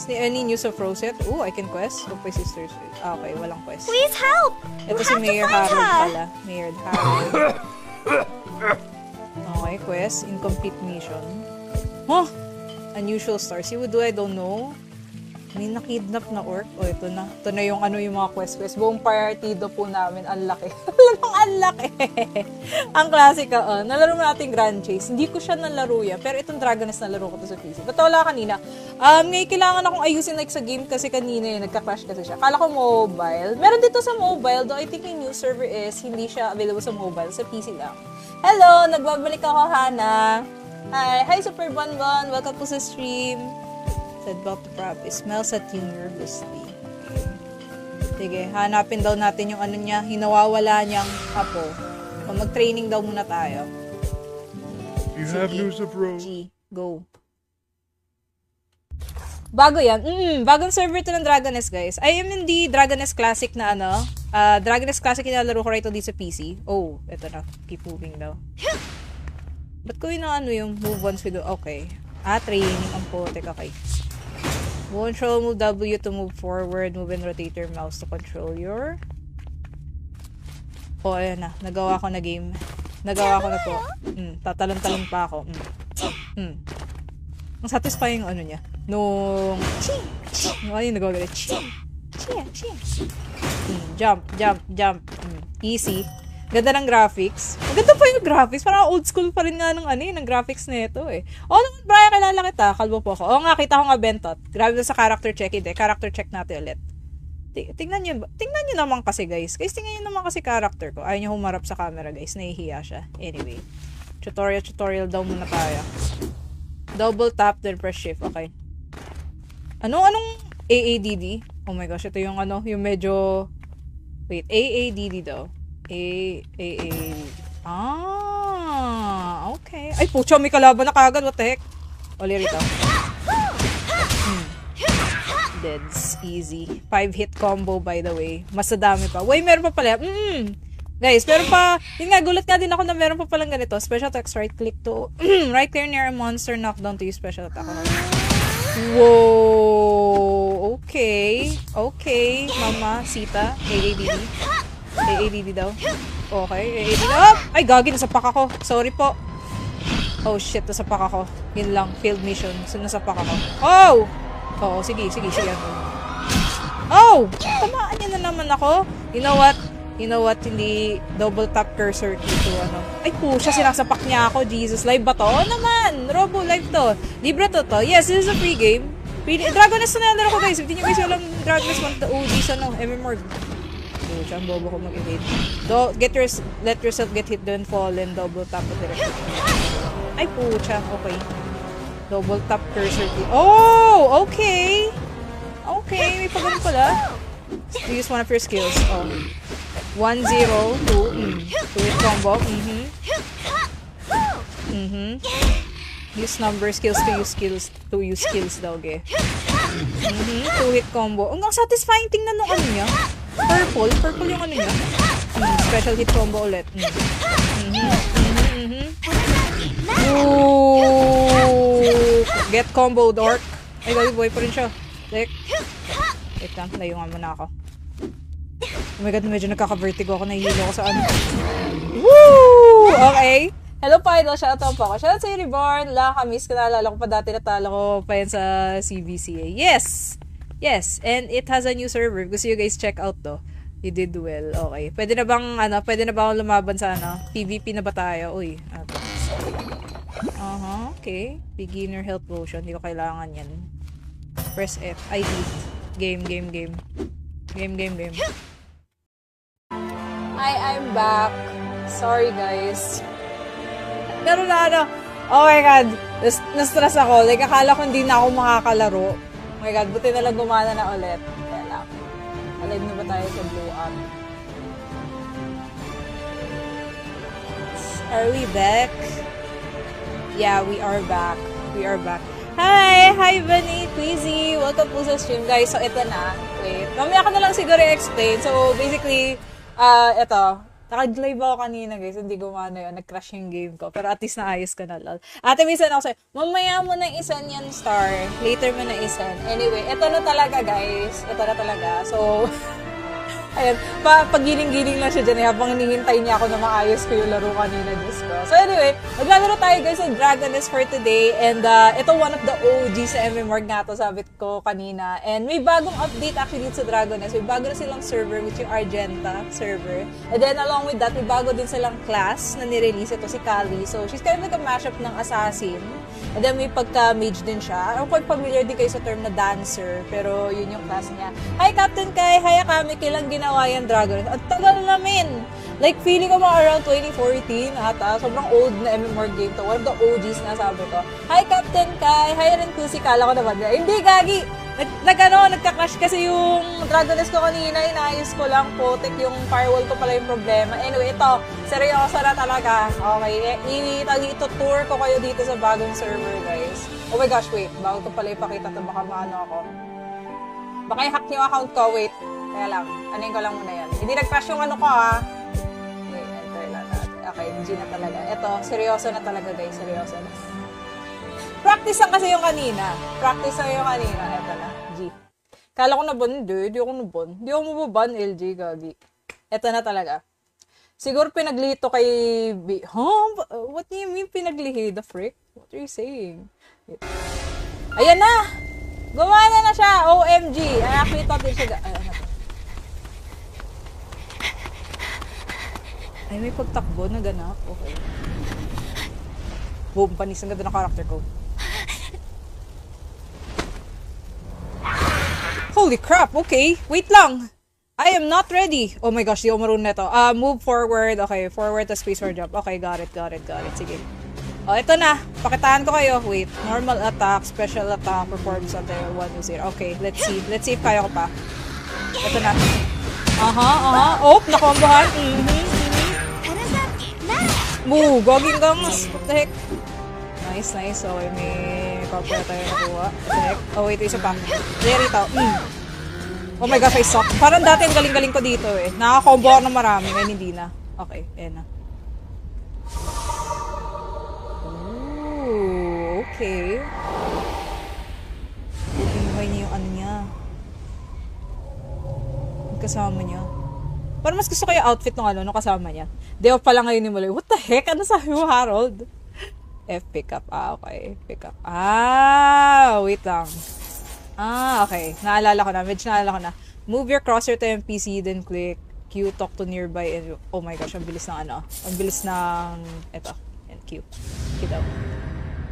Any news of Rosette? Oh, I can quest. Look my sisters. Okay, walang quest. Please help! Ito si Mayor Harold pala. Mayor Harold. Okay, quest. Incomplete mission. Huh? Unusual stars. See what do I don't know? May nakidnap na orc. Oh, ito na. Ito na yung yung mga quest. Buong partido po namin. Ang laki. Ang laki. Ang klasika. Nalaro mo natin Grand Chase. Hindi ko siya nalaro yan. Pero itong Dragoness nalaro ko to sa PC. Ba't wala kanina? Ngayon kailangan akong ayusin like sa game kasi kanina nagka-crash kasi siya. Kala ko mobile. Meron dito sa mobile. Though I think yung new server is hindi siya available sa mobile. Sa PC lang. Hello! Nagbabalik ako, Hana. Hi, Super Bonbon. Welcome po sa stream. About to practice. Smells at you nervously. Sige, hanapin daw natin yung niya, hinawawala niyang apo. O mag-training daw muna tayo. You have news of Rose? G, go. Bago yan. Bagong server to ng Dragoness, guys. I am in the Dragoness Classic na Dragoness Classic inalaro ko right dito sa PC. Oh, eto na. Keep moving daw. Ba't ko yung yung move once we do? Okay. Training ang putik. Okay. Control, move W to move forward. Move and rotate your mouse to control your... Oh, ayan na. Nagawa ko na game. Nagawa ko na po. Tatalon-talon pa ako. Ang satisfying ano niya. Nung... Ano yung nagawa galit? Jump. Easy. Ganda ng graphics. Maganda pa yung graphics. Parang old school pa rin nga ng graphics na ito eh. Oo naman, Brian, kilala kita. Kalbo po ako. Oo nga, kita ko nga Bentot. Grabe na sa character check. Hindi, character check natin ulit. Tingnan nyo naman kasi, guys. Guys, tingnan nyo naman kasi character ko. Ayaw nyo humarap sa camera, guys. Nahihiya siya. Anyway. Tutorial daw muna tayo. Double tap, then press shift. Okay. Anong AADD? Oh my gosh, ito yung yung medyo... Wait, AADD daw. Okay. Ay, pucha, may kalaban na kagad. What the heck? Oli rito. Deads. Easy. 5-hit combo, by the way. Mas dami pa. Wait, meron pa pala. Guys, meron pa. Yun nga, gulat nga din ako na meron pa palang ganito. Special text, right click to right clear near a monster, knockdown to use special attack. Whoa. Okay. Mama, Sita. AADD daw. Okay, AADD. Ay, gagi, nasapak ako. Sorry po. Oh, shit, nasapak ako. Yun lang, failed mission. So, nasapak ako. Oh! Oo, sige. Oh! Tamaan niya na naman ako. You know what? Hindi double tap cursor dito, Ay, pusha, sinasapak niya ako. Jesus, live ba to? Oo naman! Robo, live to. Libre to. Yes, this is a free game. Dragon Nest na nalaro ko, guys. Hindi nyo guys alam Dragon Nest 1 to OG sa MMORG. Pucha, ang bobo ko mag-evade. Let yourself get hit, then fall, and double tap directly. Ay, pucha. Okay. Double tap cursor. Oh! Okay! May pagano pala. Use one of your skills. Oh. 1, 0, 2. 2-hit combo. Use number skills to use skills daw, ge. 2-hit combo. Ang satisfying tingnan nung niya. Purple yung niya. Special hit combo ulit. Ooh, get combo, dork. Ay, gagi, boy pa rin siya. Wait lang, layo nga muna ako. Oh my god, medyo nagkaka-vertigo ako. Nahihilo ako sa Woo! Okay. Hello, Idol. Shoutout po ako. Shoutout sa Reborn. Kamiss ko, naalala ko pa dati, natalo ko pa yan sa CBCA. Yes, and it has a new server. Gusto you guys check out to. You did well. Okay. Pwede na bang akong lumaban sa PVP na ba tayo? Uy. Okay. Beginner health potion. Hindi ko kailangan yan. Press F. I did. Game. I'm back. Sorry, guys. Pero oh my god. Na-stress ako. Like, akala ko hindi na ako makakalaro. Oh my god, buti nalang gumana na ulit. Kaya lang. Alive na ba tayo sa blow up? Are we back? Yeah, we are back. Hi, Bunny, Queasy. Welcome po sa stream, guys. So, ito na. Wait. Mamaya ko na lang siguro i-explain. So, basically, ito. Naka-live ako kanina, guys. Hindi gumana yun. Nag-crash yung game ko. Pero at least naayos ka na, lol. Ate, minsan ako sa'yo, mamaya mo na isan yan, Star. Later mo na isan. Anyway, ito na talaga, guys. Ito na talaga. So, ayan. Pagiling-giling lang siya dyan. Habang hinihintay niya ako na maayos ko yung laro kanina, Diyos ko. So, anyway, maglalaro tayo, guys, sa Dragon Nest for today. And, ito one of the OG sa MMORG nga to, sabi ko kanina. And may bagong update actually sa Dragon Nest. May bago na silang server, which yung Argenta server. And then, along with that, may bago din silang class na nirelease. Ito si Kali. So, she's kind of like a mashup ng assassin. And then, may pagka-mage din siya. I'm quite familiar din kayo sa term na dancer. Pero, yun yung class niya. Hi, Captain Kai! Hi, Akami! Kailang ginawa yan, Dragon Nest? At tagal namin! Like, feeling ko mga around 2014 ata. Sobrang old na MMORG game to. One of the OGs na sabi ko. Hi, Captain Kai! Hi, rin Kusi. Kala ko naman. Hindi, gagi! Nagka-crash kasi yung Dragon Nest ko kanina. Inayos ko lang. Potek yung firewall ko pala yung problema. Anyway, ito. Seryoso na talaga. Okay. Ito-tour ko kayo dito sa bagong server, guys. Oh my gosh, wait. Bago ko pala ipakita ito. Baka maano ako. Baka i-hack yung account ko. Wait. Kaya lang. Anin ko lang muna yan. Hindi nag-crash yung ano ko, ha. Okay, enter lang natin. Okay, G na talaga. Ito, seryoso na talaga, guys. Seryoso na. Practice lang kasi yung kanina. Practice lang yung kanina. Eto na. G. Kala ko na ban? Hindi ako na ban. Hindi ako mababan, LG, gagi. Eto na talaga. Siguro pinaglito kay B. Huh? What do you mean pinaglihi? The frick? What are you saying? Ayan na! Gumana na siya! OMG! I actually thought din siya... Ayan na. Ay, may pagtakbo na ganap. Okay. Boom, panis. Ang ganda ng character ko. Holy crap! Okay, wait lang! I am not ready! Oh my gosh, di ako marunong nito. Move forward. Okay, forward to space for jump. Okay, got it. Sige. Oh, ito na. Pakitaan ko kayo. Wait. Normal attack, special attack, performs until 1 to 0. Okay, let's see. Let's see if kaya ko pa. Ito na. Oh, nakombohan. Moo, goging gongs. What the heck? Nice. Okay, may copper tayo nakuha. What the heck? Oh, wait, isa pa. There ito. Oh my gosh, I suck. Parang dati ang galing-galing ko dito eh. Nakakombo ako ng marami. Ngayon hindi na. Okay, ayan na. Ooh, okay. Pinuhay niya yung ano niya. Yung kasama niya. Parang mas gusto ko yung outfit ng kasama niya. Deo pala ngayon ni Mulay. What the heck? Ano sabi mo, Harold? F pickup. Okay. Pickup. Wait lang. Okay. Naalala ko na. Medyo naalala ko na. Move your cursor to MPC, then click Q, talk to nearby, and oh my gosh, ang bilis ng Ang bilis ng... Eto. And Q. Q daw.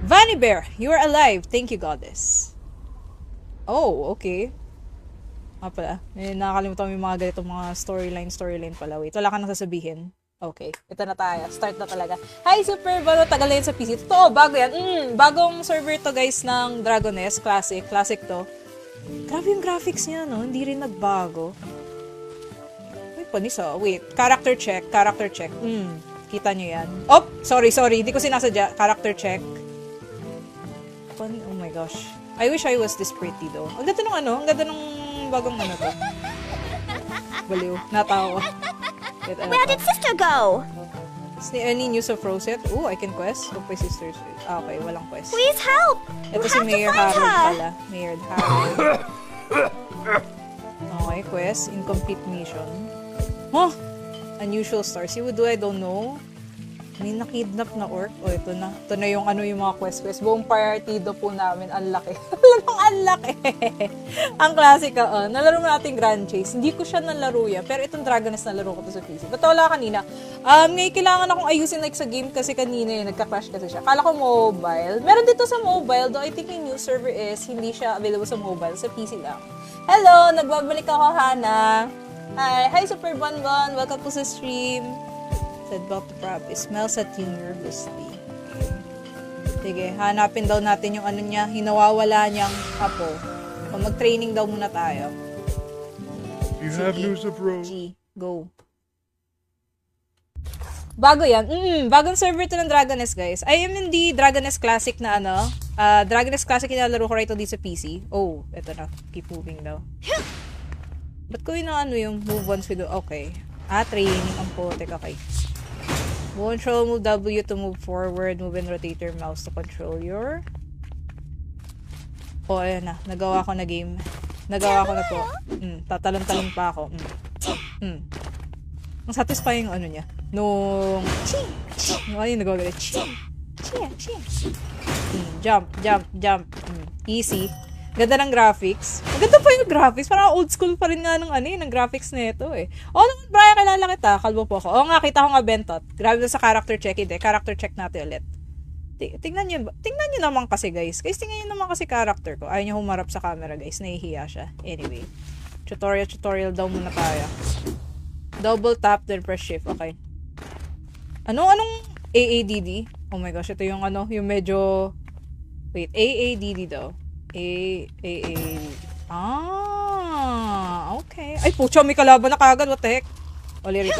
Vanny Bear, you are alive. Thank you, goddess. Oh, okay. Pala. Nakakalimutan mo yung mga ganitong mga storyline pala. Wait, wala ka nang sasabihin. Okay, ito na tayo. Start na talaga. Hi, Super Bano. Tagal na yun sa PC. Totoo, bago yan. Bagong server to, guys, ng Dragoness. Classic. Classic to. Grabe yung graphics niya, no? Hindi rin nagbago. Wait, panis, oh. Wait. Character check. Kita nyo yan. Oh, sorry. Hindi ko sinasadya. Character check. Oh my gosh. I wish I was this pretty, though. Ang ganda nung Ang ganda nung bagong to. Baliw. Natawa. Where did sister go? Any news of Rosette? Oh, I can quest. Hope my sisters. Okay, walang quest. Please help! Ito si Mayor Harold pala. Mayor Harold. Okay, quest. Incomplete mission. Huh? Unusual stars. See what do I don't know? May nakidnap na orc. Oh, ito na. Ito na yung yung mga quest. Buong partido po namin. Ang laki. Ang laki. Ang klasika. Nalaro mo natin Grand Chase. Hindi ko siya nalaro yan. Pero itong Dragoness nalaro ko to sa PC. Ba't wala kanina? Ngayon kailangan akong ayusin sa game kasi kanina nagka-crash kasi siya. Kala ko mobile. Meron dito sa mobile. Though I think yung new server is hindi siya available sa mobile. Sa PC lang. Hello! Nagbabalik ako, Hana. Hi, Super Bonbon. Welcome to sa stream. Said about the prop. It smells at you nervously. Sige, hanapin daw natin yung niya. Hinawawala niyang apo. O mag-training daw muna tayo. You have news of Rose. G, go. Bago yan. Bagong server to ng Dragoness, guys. I am in the Dragoness Classic na Dragoness Classic yung nalaro ko right dito sa PC. Oh, eto na. Keep moving daw. Ba't ko yung yung move once we do? Okay. Training ang potek. Okay. Control, move W to move forward. Move and rotate your mouse to control your... Oh, ayan na. Nagawa ko na game. Nagawa ko na po. Tatalon-talon pa ako. Ang satisfying niya. Nung... yung nagawa galit. Jump. Easy. Ganda ng graphics. Maganda pa yung graphics. Parang old school pa rin nga ng graphics na ito eh. Naman, Brian, kalala kita. Kalbo po ako. Kita ko nga Bentot. Grabe na sa character check. Hindi, character check natin ulit. Tingnan nyo naman kasi, guys. Guys, tingnan nyo naman kasi character ko. Ayaw nyo humarap sa camera, guys. Nahihiya siya. Anyway. Tutorial daw muna tayo. Double tap, then press shift. Okay. Anong AADD? Oh my gosh, ito yung yung medyo... Wait, AADD daw. Okay. Ay, pucha, may kalaban na kagad. What the heck? Oli rito.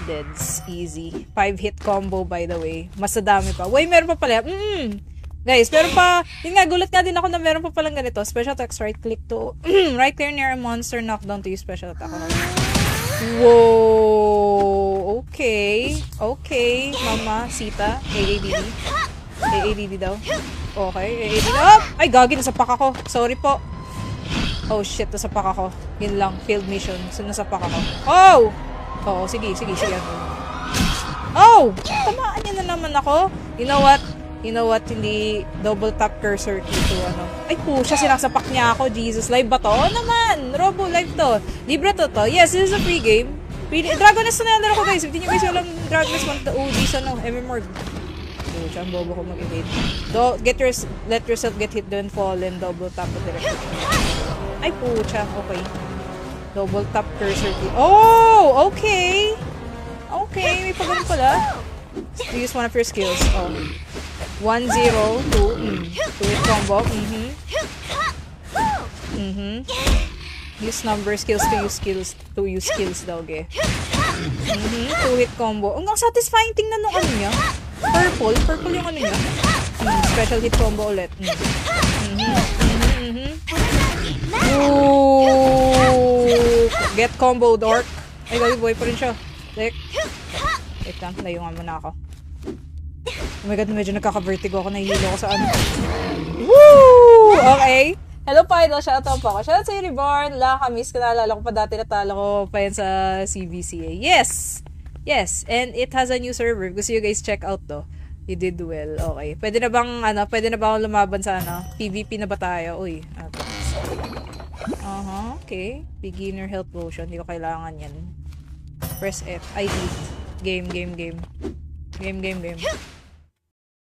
Deads. Easy. 5-hit combo, by the way. Mas dami pa. Wait, meron pa pala. Guys, meron pa. Yun nga, gulat nga din ako na meron pa palang ganito. Special text, right click to right clear near a monster, knockdown to use special attack. Whoa! Oh, okay. Okay, Mama Sita. AADD. AADD daw. Okay, AADD. Oh! Ay, gagi, nasapak ako. Sorry po. Oh, shit, nasapak ako. Yun lang, failed mission. So, nasapak ako. Oh! Oo, sige. Oh! Tamaan niya na naman ako. You know what? Hindi double tap cursor key to ano. Ay, pusha, sinasapak niya ako. Jesus, live ba to? Oo naman! Robo, live to. Libre to. Yes, this is a free game. Dragon Nest na nalaro ko, guys. Hindi nyo guys alam Dragon Nest 1 to OG sa MMORG. Pucha, ang bobo ko mag-evade. Let yourself get hit, don't fall, and double tap ko direct. Ay, pucha. Okay. Double tap cursor key. Oh! Okay! Okay, may pagano pala. Use one of your skills. Oh. 1, 0, 2. 2-hit combo. Use number skills to use skills daw, ge. 2-hit combo. Ang satisfying tingnan nung ano niya. Purple yung ano niya. Special hit combo ulit. Ooh! Get combo, dork. Ay, gagi, boy pa rin siya. Wait lang, layungan muna ako. Oh my god, medyo nagkaka-vertigo ako. Nahihilo ko sa ano. Woo! Okay. Hello, Idol. Shoutout po ako. Shoutout sa Reborn. Kamiss ko. Naalala ko pa dati natalo ko pa yan sa CVCA. Yes! And it has a new server. Gusto you guys check out to. You did well. Okay. Pwede na bang akong lumaban sa PvP na ba tayo? Uy. Okay. Beginner health potion. Hindi ko kailangan yan. Press F. I eat. Game.